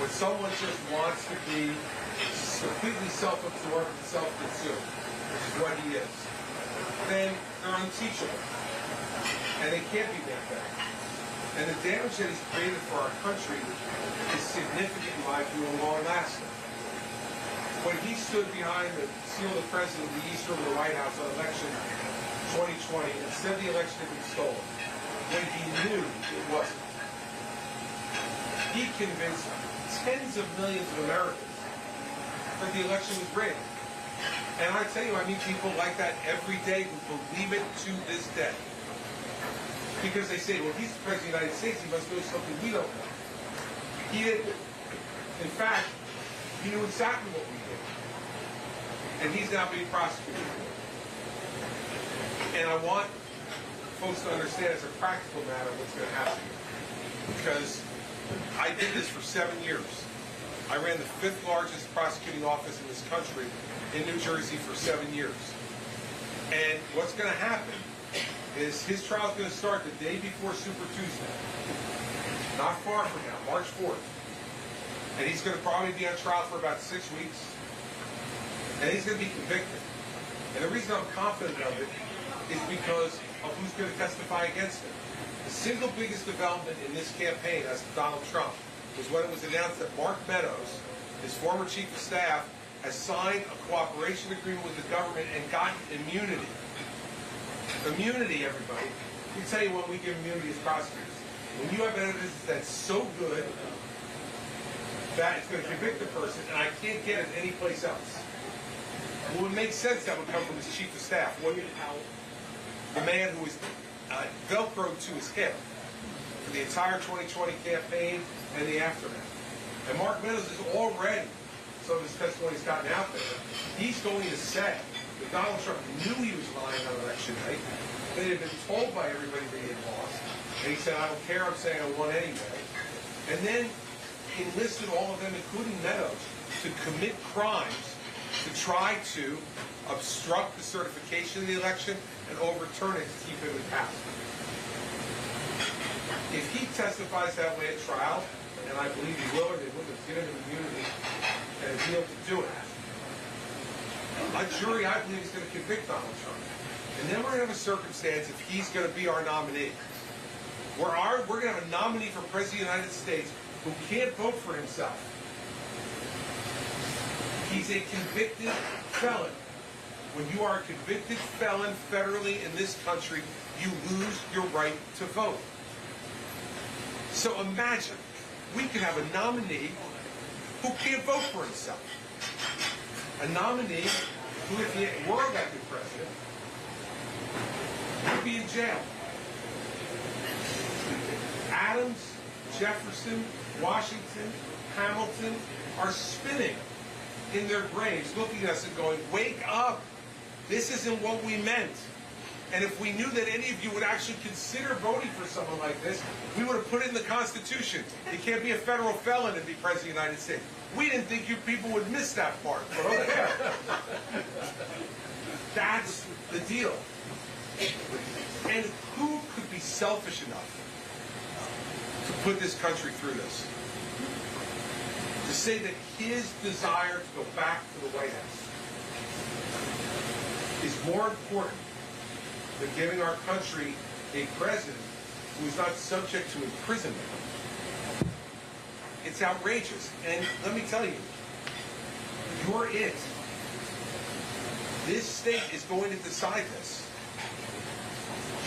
when someone just wants to be completely self-absorbed and self-consumed, which is what he is, then they're unteachable. And they can't be that better. And the damage that he's created for our country is significant in my view and long-lasting. When he stood behind the seal of the president in the East Room of the White House on election 2020 and said the election had been stolen, when he knew it wasn't, he convinced tens of millions of Americans that the election was rigged. And I tell you, I meet people like that every day who believe it to this day. Because they say, well, he's the president of the United States, he must know something we don't know. He didn't. In fact, he knew exactly what we did. And he's now being prosecuted for it. And I want folks to understand as a practical matter what's going to happen here. Because I did this for 7 years. I ran the 5th largest prosecuting office in this country in New Jersey for 7 years. And what's going to happen is his trial is going to start the day before Super Tuesday. Not far from now, March 4th. And he's going to probably be on trial for about 6 weeks. And he's going to be convicted. And the reason I'm confident of it is because of who's going to testify against him. The single biggest development in this campaign as to Donald Trump was when it was announced that Mark Meadows, his former chief of staff, has signed a cooperation agreement with the government and gotten immunity. Immunity, everybody. We tell you when we give immunity as prosecutors. When you have evidence that's so good that it's going to convict the person, and I can't get it anyplace else. Well, it would make sense that would come from his chief of staff. the man who was Velcroed to his hip for the entire 2020 campaign and the aftermath. And Mark Meadows is already, some of his testimony's gotten out there, he's going to say that Donald Trump knew he was lying on election night, that he had been told by everybody that he had lost, and he said, I don't care, I'm saying I won anyway. And then enlisted all of them, including Meadows, to commit crimes to try to obstruct the certification of the election and overturn it to keep him in power. If he testifies that way at trial, and I believe he will, or they would have given him immunity and be able to do it, a jury, I believe, is going to convict Donald Trump. And then we're going to have a circumstance if he's going to be our nominee. We're going to have a nominee for President of the United States who can't vote for himself. He's a convicted felon. When you are a convicted felon federally in this country, you lose your right to vote. So imagine, we could have a nominee who can't vote for himself. A nominee who, if he were elected president, would be in jail. Adams, Jefferson, Washington, Hamilton are spinning in their graves, looking at us and going, wake up. This isn't what we meant. And if we knew that any of you would actually consider voting for someone like this, we would have put it in the Constitution. You can't be a federal felon and be president of the United States. We didn't think you people would miss that part. But okay. That's the deal. And who could be selfish enough to put this country through this? To say that his desire to go back to the White House is more important than giving our country a president who is not subject to imprisonment. It's outrageous. And let me tell you, you're it. This state is going to decide this.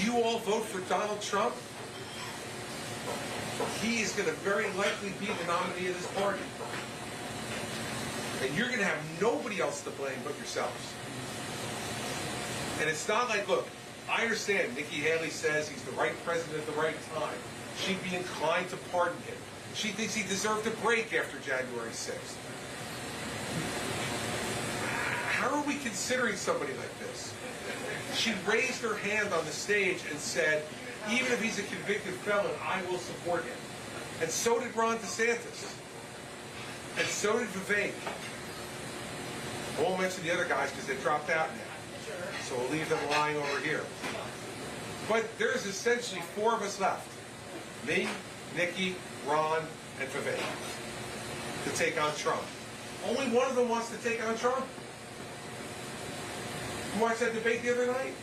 You all vote for Donald Trump, he is going to very likely be the nominee of this party. And you're going to have nobody else to blame but yourselves. And it's not like, look, I understand Nikki Haley says he's the right president at the right time. She'd be inclined to pardon him. She thinks he deserved a break after January 6th. How are we considering somebody like this? She raised her hand on the stage and said, even if he's a convicted felon, I will support him. And so did Ron DeSantis. And so did Vivek. I won't mention the other guys because they dropped out now. So we'll leave them lying over here. But there's essentially four of us left. Me, Nikki, Ron, and Vivek. To take on Trump. Only one of them wants to take on Trump. You watched that debate the other night?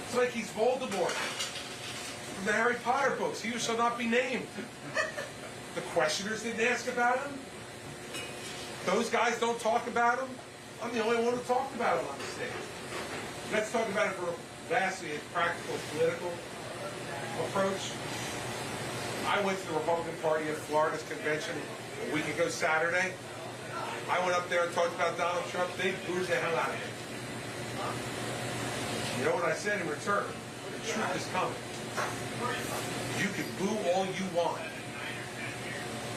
It's like he's Voldemort from the Harry Potter books. He shall not be named. The questioners didn't ask about him. Those guys don't talk about him. I'm the only one who talked about him on the stage. Let's talk about it for vastly a practical political approach. I went to the Republican Party at Florida's convention a week ago Saturday. I went up there and talked about Donald Trump. They booed the hell out of him. You know what I said in return? The truth is coming. You can boo all you want.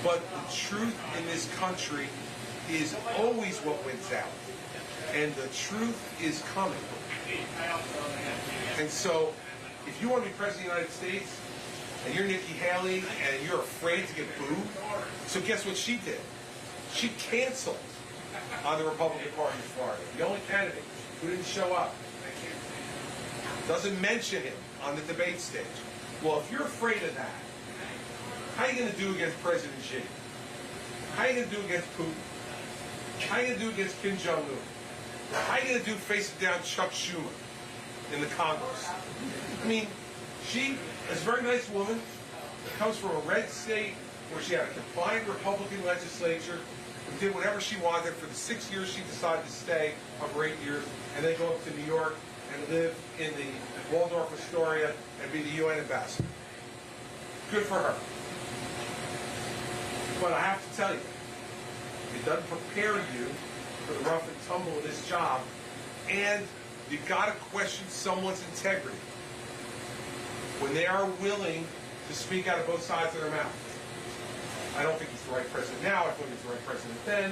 But the truth in this country is always what wins out. And the truth is coming. And so, if you want to be president of the United States, and you're Nikki Haley, and you're afraid to get booed, so guess what she did? She canceled on the Republican Party in Florida. The only candidate who didn't show up. Doesn't mention him on the debate stage. Well, if you're afraid of that, how are you going to do against President Xi? How are you going to do against Putin? How are you going to do against Kim Jong-un? How are you going to do facing down Chuck Schumer in the Congress? I mean, she is a very nice woman, comes from a red state where she had a compliant Republican legislature, who did whatever she wanted for the 6 years she decided to stay, of her 8 years, and then go up to New York and live in the Waldorf Astoria and be the UN ambassador. Good for her. But I have to tell you, it doesn't prepare you for the rough and tumble of this job and You got to question someone's integrity when they are willing to speak out of both sides of their mouth. I don't think he's the right president now. I thought he was the right president then.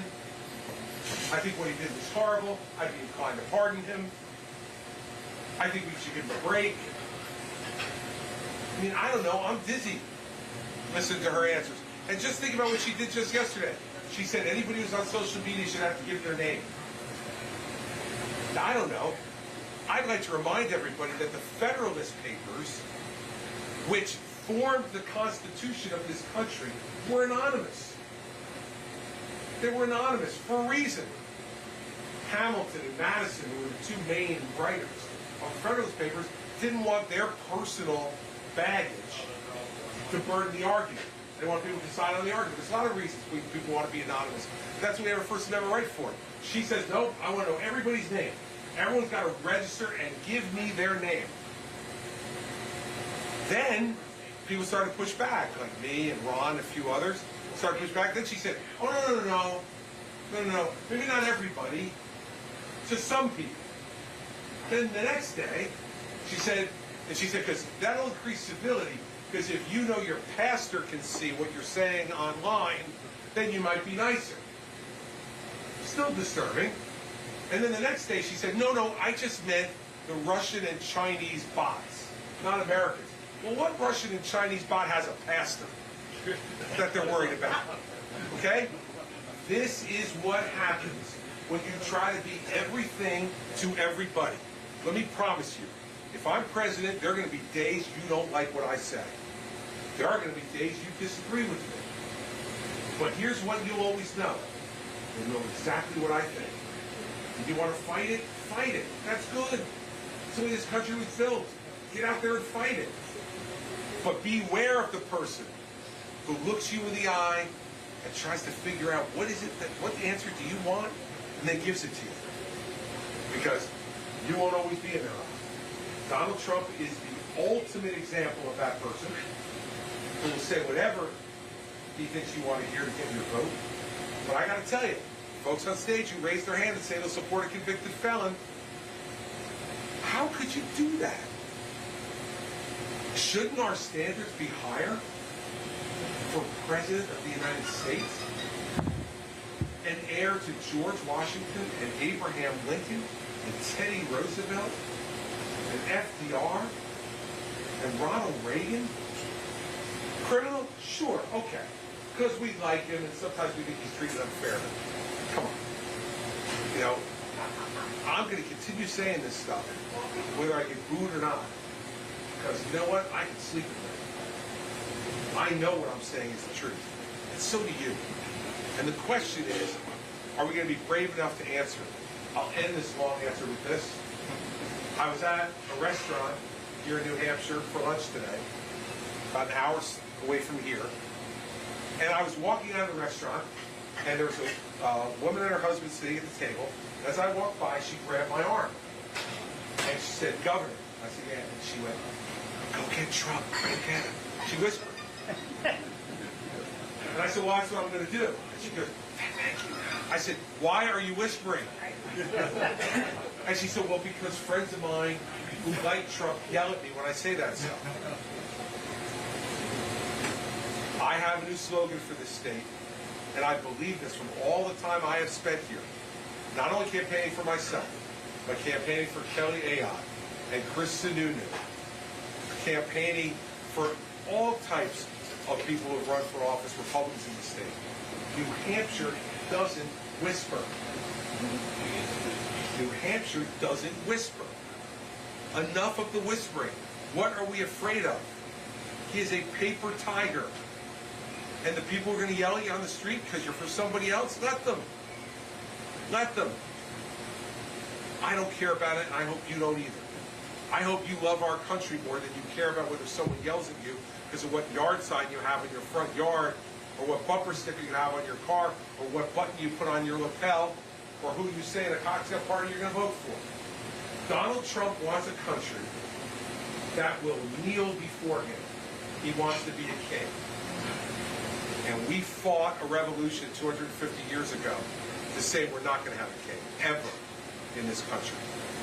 I think what he did was horrible. I'd be inclined to pardon him. I think we should give him a break. I mean, I don't know. I'm dizzy listening to her answers. And just think about what she did just yesterday. She said anybody who's on social media should have to give their name. I don't know. I'd like to remind everybody that the Federalist Papers, which formed the Constitution of this country, were anonymous. They were anonymous for a reason. Hamilton and Madison, who were the two main writers of the Federalist Papers, didn't want their personal baggage to burden the argument. They want people to decide on the argument. There's a lot of reasons people want to be anonymous. That's what we have a First Amendment right for. She says, nope, I want to know everybody's name. Everyone's got to register and give me their name. Then people started to push back, like me and Ron and a few others started to push back. Then she said, oh, no, maybe not everybody, just some people. Then the next day, she said, because that'll increase civility, because if you know your pastor can see what you're saying online, then you might be nicer. Still disturbing. And then the next day she said, no, I just meant the Russian and Chinese bots, not Americans. Well, what Russian and Chinese bot has a pastor that they're worried about? Okay? This is what happens when you try to be everything to everybody. Let me promise you, if I'm president, there are going to be days you don't like what I say. There are going to be days you disagree with me. But here's what you'll always know. You'll know exactly what I think. If you want to fight it, fight it. That's good. That's the way this country was built. Get out there and fight it. But beware of the person who looks you in the eye and tries to figure out what answer do you want, and then gives it to you. Because you won't always be in their eyes. Donald Trump is the ultimate example of that person who will say whatever he thinks you want to hear to get your vote. But I got to tell you, folks on stage who raise their hand and say they'll support a convicted felon, how could you do that? Shouldn't our standards be higher for President of the United States? An heir to George Washington and Abraham Lincoln and Teddy Roosevelt and FDR and Ronald Reagan? Criminal? Sure, okay. Because we like him and sometimes we think he's treated unfairly. Come on. You know, I'm going to continue saying this stuff, whether I get booed or not. Because you know what? I can sleep at night. I know what I'm saying is the truth. And so do you. And the question is, are we going to be brave enough to answer it? I'll end this long answer with this. I was at a restaurant here in New Hampshire for lunch today, about an hour away from here. And I was walking out of the restaurant, and there was a woman and her husband sitting at the table. As I walked by, she grabbed my arm. And she said, "Governor." I said, "Yeah." And she went, "Go get Trump. Go get him." She whispered. And I said, "Well, that's what I'm going to do." And she goes, "Thank you." I said, "Why are you whispering?" And she said, "Well, because friends of mine who like Trump yell at me when I say that stuff." I have a new slogan for this state, and I believe this from all the time I have spent here. Not only campaigning for myself, but campaigning for Kelly Ayotte and Chris Sununu, campaigning for all types of people who have run for office, Republicans in the state. New Hampshire doesn't whisper. New Hampshire doesn't whisper. Enough of the whispering. What are we afraid of? He is a paper tiger. And the people who are going to yell at you on the street because you're for somebody else, let them. Let them. I don't care about it, and I hope you don't either. I hope you love our country more than you care about whether someone yells at you because of what yard sign you have in your front yard, or what bumper sticker you have on your car, or what button you put on your lapel, or who you say in a cocktail party you're going to vote for. Donald Trump wants a country that will kneel before him. He wants to be a king. And we fought a revolution 250 years ago to say we're not going to have a king, ever, in this country.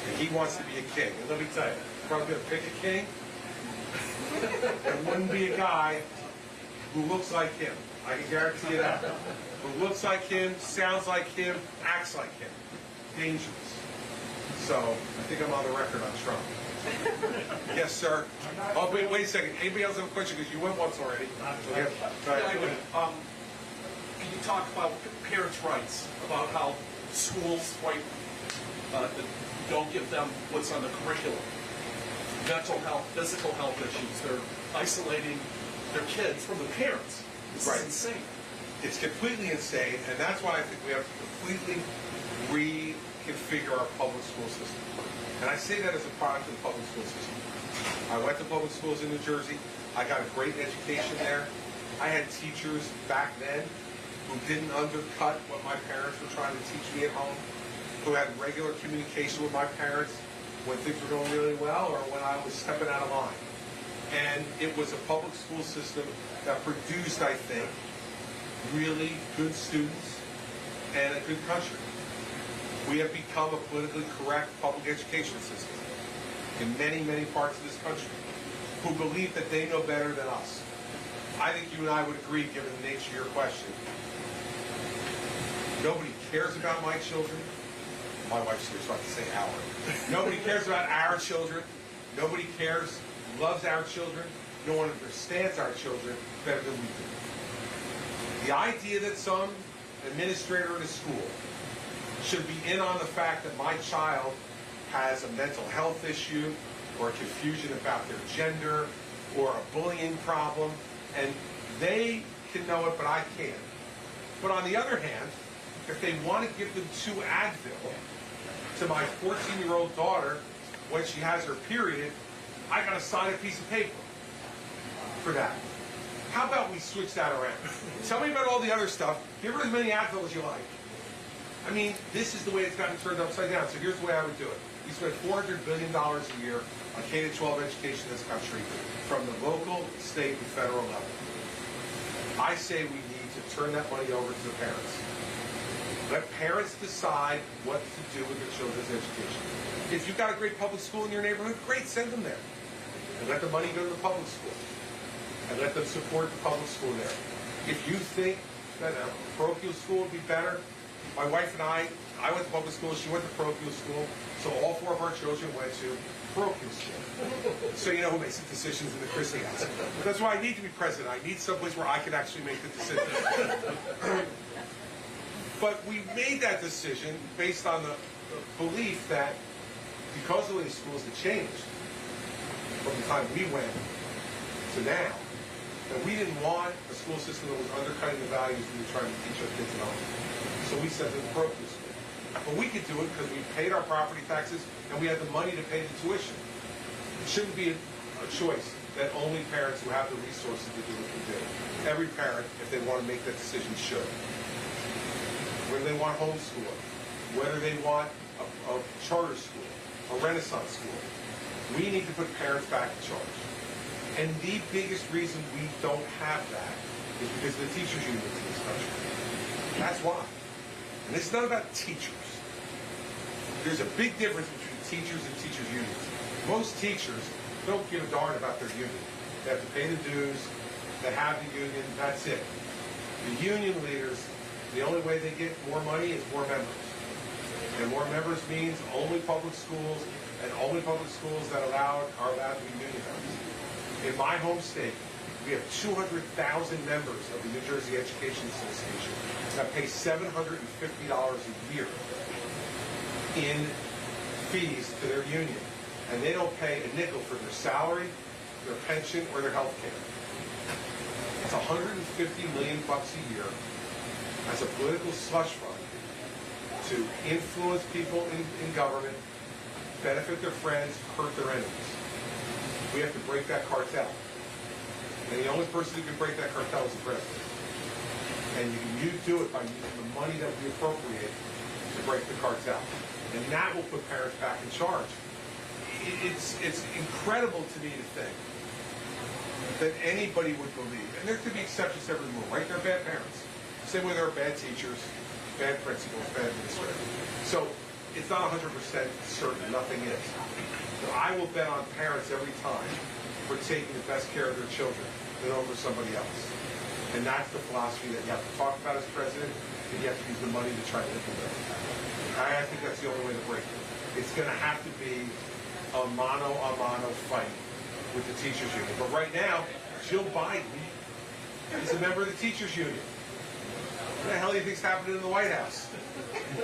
and he wants to be a king. And let me tell you, if I was going to pick a king, it wouldn't be a guy who looks like him. I can guarantee you that. Who looks like him, sounds like him, acts like him. Dangerous. So I think I'm on the record on Trump. Yes, sir. Oh, wait a second. Anybody else have a question? Because you went once already. Yeah. Go Yeah, I ahead. would. Can you talk about parents' rights, about how schools don't give them what's on the curriculum? Mental health, physical health issues. They're isolating their kids from the parents. This Right. is insane. It's completely insane, and that's why I think we have to completely reconfigure our public school system. And I say that as a product of the public school system. I went to public schools in New Jersey. I got a great education there. I had teachers back then who didn't undercut what my parents were trying to teach me at home, who had regular communication with my parents when things were going really well or when I was stepping out of line. And it was a public school system that produced, I think, really good students and a good country. We have become a politically correct public education system in many, many parts of this country who believe that they know better than us. I think you and I would agree, given the nature of your question. Nobody cares about my children. My wife's here, so I can say our. Nobody cares about our children. Nobody cares, loves our children. No one understands our children better than we do. The idea that some administrator in a school should be in on the fact that my child has a mental health issue or confusion about their gender or a bullying problem, and they can know it, but I can't. But on the other hand, if they want to give them 2 Advil to my 14-year-old daughter when she has her period, I got to sign a piece of paper for that. How about we switch that around? Tell me about all the other stuff. Give her as many Advil as you like. I mean, this is the way it's gotten turned upside down. So here's the way I would do it. We spend $400 billion a year on K-12 education in this country from the local, state, and federal level. I say we need to turn that money over to the parents. Let parents decide what to do with their children's education. If you've got a great public school in your neighborhood, great, send them there. And let the money go to the public school. And let them support the public school there. If you think that a parochial school would be better, my wife and I went to public school, she went to parochial school, so all 4 of our children went to parochial school. So you know who makes the decisions in the Christie house. That's why I need to be president. I need someplace where I can actually make the decision. But we made that decision based on the belief that because the way the schools had changed from the time we went to now, that we didn't want a school system that was undercutting the values we were trying to teach our kids at home. So we sent them to parochial school. But we could do it because we paid our property taxes and we had the money to pay the tuition. It shouldn't be a choice that only parents who have the resources to do it can do. Every parent, if they want to make that decision, should. Whether they want homeschooling, whether they want a charter school, a Renaissance school, we need to put parents back in charge. And the biggest reason we don't have that is because of the teachers' unions in this country. That's why. And it's not about teachers. There's a big difference between teachers and teachers' unions. Most teachers don't give a darn about their union. They have to pay the dues, they have the union, that's it. The union leaders, the only way they get more money is more members. And more members means only public schools and only public schools that are allowed to be unionized. In my home state, we have 200,000 members of the New Jersey Education Association that pay $750 a year in fees to their union. And they don't pay a nickel for their salary, their pension, or their health care. It's $150 million a year as a political slush fund to influence people in government, benefit their friends, hurt their enemies. We have to break that cartel. And the only person who can break that cartel is the president. And you do it by using the money that we appropriate to break the cartel. And that will put parents back in charge. It's incredible to me to think that anybody would believe, and there could be exceptions to every rule, right? There are bad parents. Same way there are bad teachers, bad principals, bad administrators. So it's not 100% certain. Nothing is. So I will bet on parents every time for taking the best care of their children than over somebody else. And that's the philosophy that you have to talk about as president, and you have to use the money to try to implement it. I think that's the only way to break it. It's going to have to be a mano-a-mano fight with the teachers union. But right now, Jill Biden is a member of the teachers union. What the hell do you think's happening in the White House?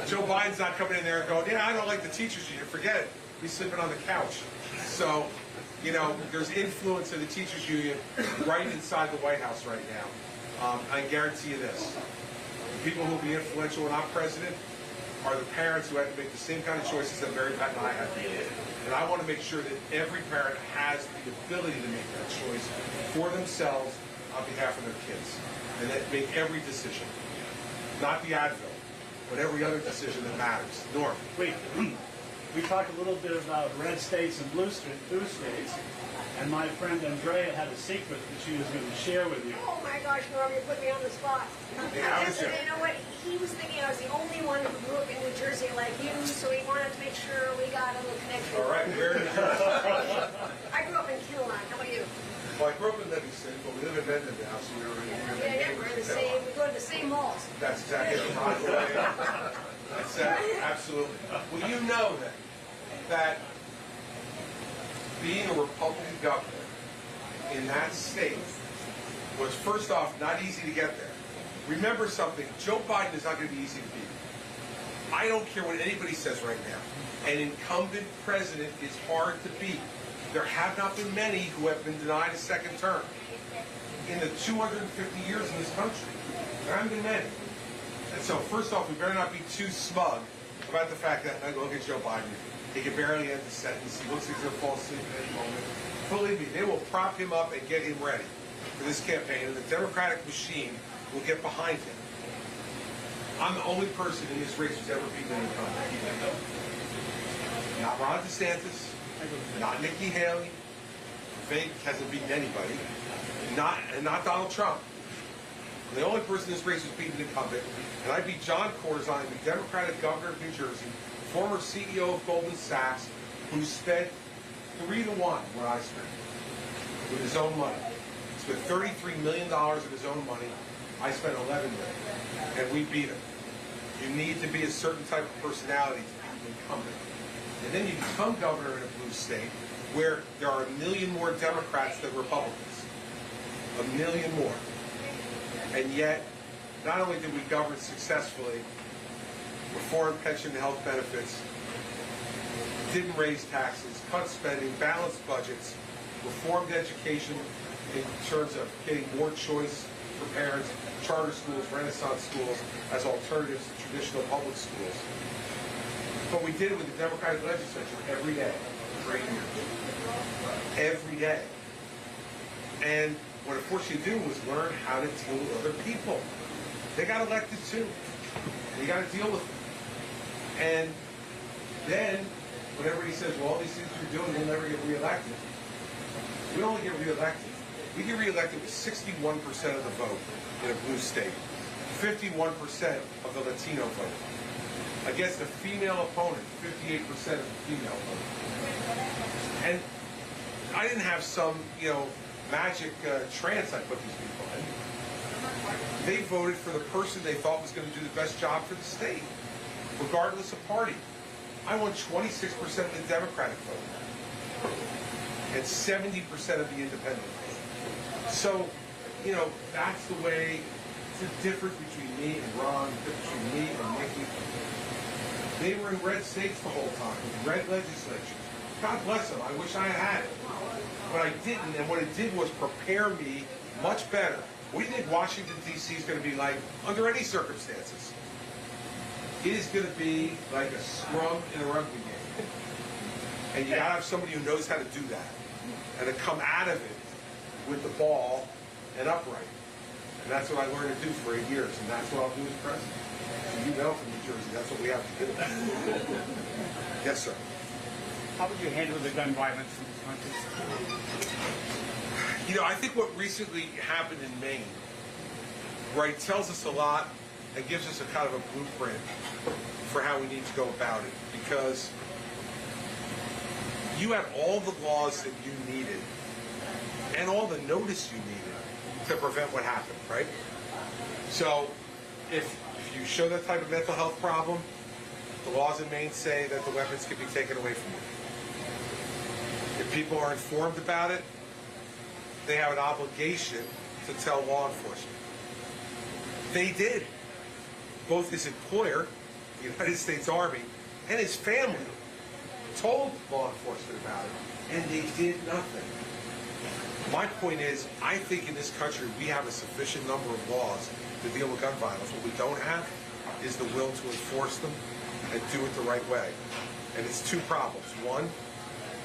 Joe Biden's not coming in there and going, yeah, I don't like the teachers union. Forget it. He's sleeping on the couch. So, you know, there's influence in the teachers union right inside the White House right now. I guarantee you this. The people who will be influential when I'm president are the parents who have to make the same kind of choices that Mary Pat and I have to make. And I want to make sure that every parent has the ability to make that choice for themselves on behalf of their kids. And that make every decision. Not the Advil, but every other decision that matters. Norm. We talked a little bit about red states and blue states, and my friend Andrea had a secret that she was going to share with you. Oh my gosh, Norm, you put me on the spot. Yeah, You know what? He was thinking I was the only one who grew up in New Jersey like you, so he wanted to make sure we got a little connection. All right, where did you? I grew up in Killine. How about you? Well, I grew up in Livingston, but we live in Mendon now, so we were in Yeah, we're in the same. We go to the same malls. That's exactly right. That's absolutely. Well, you know that being a Republican governor in that state was, first off, not easy to get there. Remember something, Joe Biden is not going to be easy to beat. I don't care what anybody says right now. An incumbent president is hard to beat. There have not been many who have been denied a second term. In the 250 years in this country, there haven't been many. And so, first off, we better not be too smug about the fact that, look at Joe Biden. He can barely end the sentence. He looks like he's going to fall asleep at any moment. Believe me, they will prop him up and get him ready for this campaign, and the Democratic machine will get behind him. I'm the only person in this race who's ever beaten an incumbent. Not Ron DeSantis, not Nikki Haley. Fake hasn't beaten anybody. Not Donald Trump. I'm the only person in this race who's beaten an incumbent, and I beat John Corzine, the Democratic governor of New Jersey, former CEO of Goldman Sachs, who spent 3 to 1 what I spent with his own money. He spent $33 million of his own money. I spent $11 million, and we beat him. You need to be a certain type of personality to be an incumbent. And then you become governor in a blue state where there are 1 million more Democrats than Republicans. 1 million more. And yet, not only did we govern successfully, reformed pension and health benefits, didn't raise taxes, cut spending, balanced budgets, reformed education in terms of getting more choice for parents, charter schools, Renaissance schools as alternatives to traditional public schools. But we did it with the Democratic legislature every day for 8 years. Every day. And what it forced you to do was learn how to deal with other people. They got elected too. You got to deal with them. And then, when everybody says, well, all these things you're doing, you'll never get reelected. We don't only get reelected. We get reelected with 61% of the vote in a blue state, 51% of the Latino vote. Against a female opponent, 58% of the female vote. And I didn't have some, magic trance I put these people in. They voted for the person they thought was going to do the best job for the state, regardless of party. I won 26% of the Democratic vote and 70% of the independent vote. So, that's the way, it's the difference between me and Ron, the difference between me and Nikki. They were in red states the whole time, red legislatures. God bless them, I wish I had it. But I didn't, and what it did was prepare me much better. We think Washington, D.C. is going to be like, under any circumstances, it is going to be like a scrum in a rugby game. And you got to have somebody who knows how to do that and to come out of it with the ball and upright. And that's what I learned to do for 8 years, and that's what I'll do as president. And you know from New Jersey, that's what we have to do. Yes, sir. How would you handle the gun violence in this country? I think what recently happened in Maine, right, tells us a lot and gives us a kind of a blueprint for how we need to go about it. Because you had all the laws that you needed and all the notice you needed to prevent what happened, right? So if you show that type of mental health problem, the laws in Maine say that the weapons can be taken away from you. If people are informed about it, they have an obligation to tell law enforcement. They did. Both his employer, the United States Army, and his family told law enforcement about it, and they did nothing. My point is, I think in this country we have a sufficient number of laws to deal with gun violence. What we don't have is the will to enforce them and do it the right way. And it's two problems. One,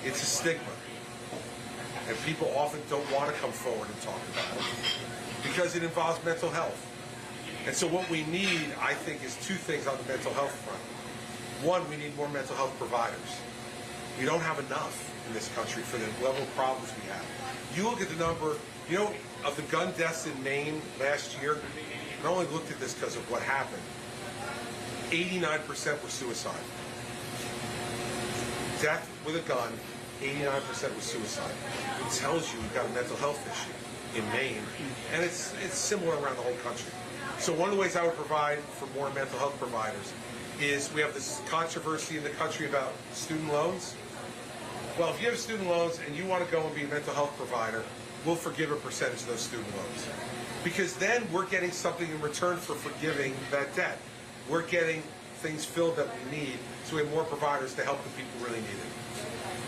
it's a stigma. And people often don't want to come forward and talk about it because it involves mental health. And so what we need, I think, is two things on the mental health front. One, we need more mental health providers. We don't have enough in this country for the level of problems we have. You look at the number, of the gun deaths in Maine last year, and I only looked at this because of what happened. 89% were suicide. Death with a gun, 89% was suicide. It tells you you've got a mental health issue in Maine, and it's similar around the whole country. So one of the ways I would provide for more mental health providers is we have this controversy in the country about student loans. Well, if you have student loans and you want to go and be a mental health provider, we'll forgive a percentage of those student loans. Because then we're getting something in return for forgiving that debt. We're getting things filled that we need, so we have more providers to help the people who really need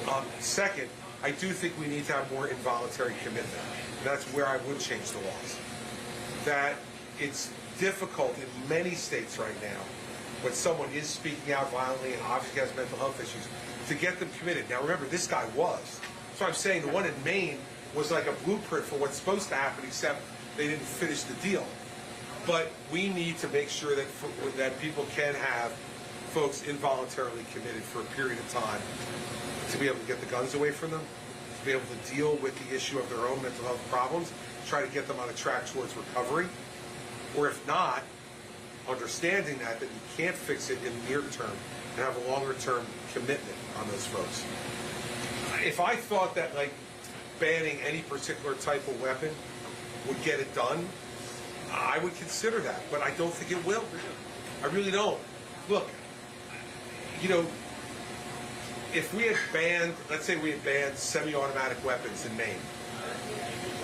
it. Second, I do think we need to have more involuntary commitment. And that's where I would change the laws. That it's difficult in many states right now, when someone is speaking out violently and obviously has mental health issues, to get them committed. Now remember, this guy was. So I'm saying the one in Maine was like a blueprint for what's supposed to happen, except they didn't finish the deal. But we need to make sure that people can have folks involuntarily committed for a period of time to be able to get the guns away from them, to be able to deal with the issue of their own mental health problems, try to get them on a track towards recovery. Or if not, understanding that you can't fix it in the near term and have a longer term commitment on those folks. If I thought that banning any particular type of weapon would get it done, I would consider that, but I don't think it will. I really don't. Look, if we had banned, let's say we had banned semi-automatic weapons in Maine,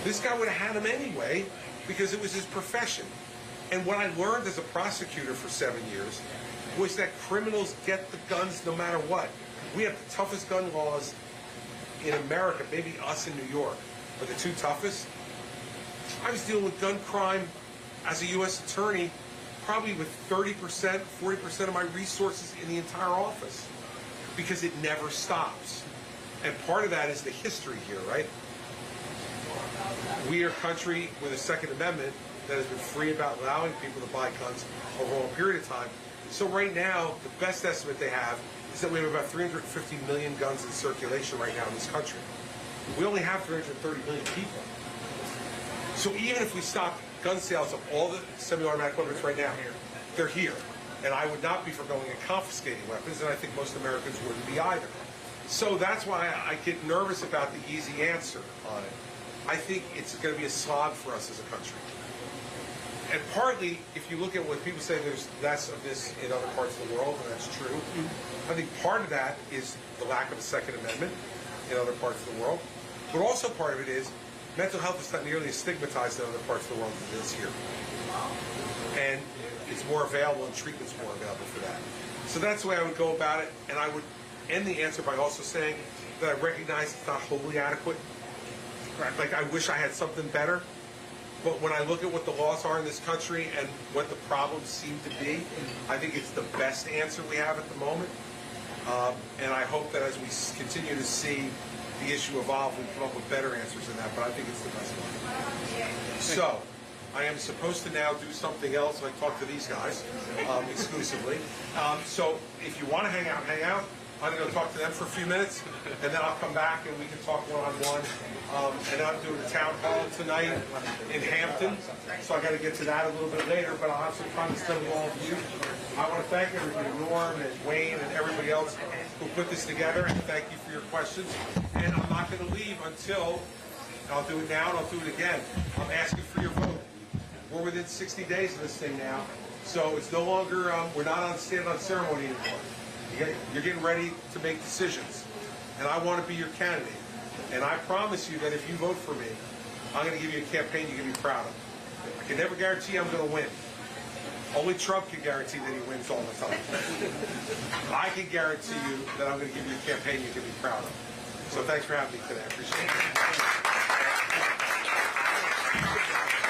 this guy would have had them anyway because it was his profession. And what I learned as a prosecutor for 7 years was that criminals get the guns no matter what. We have the toughest gun laws in America, maybe us in New York, are the two toughest. I was dealing with gun crime as a U.S. attorney, probably with 30%, 40% of my resources in the entire office, because it never stops. And part of that is the history here, right? We are a country with a Second Amendment that has been free about allowing people to buy guns over a long period of time. So right now, the best estimate they have is that we have about 350 million guns in circulation right now in this country. We only have 330 million people. So even if we stop gun sales of all the semi-automatic weapons right now, they're here. And I would not be for going and confiscating weapons, and I think most Americans wouldn't be either. So that's why I get nervous about the easy answer on it. I think it's going to be a slog for us as a country. And partly, if you look at what people say, there's less of this in other parts of the world, and that's true. I think part of that is the lack of a Second Amendment in other parts of the world. But also part of it is mental health is not nearly as stigmatized in other parts of the world as it is here. And it's more available and treatment's more available for that. So that's the way I would go about it. And I would end the answer by also saying that I recognize it's not wholly adequate. Like, I wish I had something better. But when I look at what the laws are in this country and what the problems seem to be, I think it's the best answer we have at the moment. And I hope that as we continue to see the issue evolve, we come up with better answers than that, but I think it's the best one. So, I am supposed to now do something else, like talk to these guys exclusively. So, if you want to hang out, I'm going to talk to them for a few minutes, and then I'll come back and we can talk one-on-one. And I'm doing a town hall tonight in Hampton, so I got to get to that a little bit later, but I'll have some time to spend with all of you. I want to thank everybody, Norm and Wayne and everybody else who put this together, and thank you for your questions. And I'm not going to leave until, I'll do it now and I'll do it again, I'm asking for your vote. We're within 60 days of this thing now, so it's no longer, we're not on stand on ceremony anymore. You're getting ready to make decisions, and I want to be your candidate. And I promise you that if you vote for me, I'm going to give you a campaign you're going to be proud of. I can never guarantee I'm going to win. Only Trump can guarantee that he wins all the time. I can guarantee you that I'm going to give you a campaign you're going to be proud of. So thanks for having me today. I appreciate it.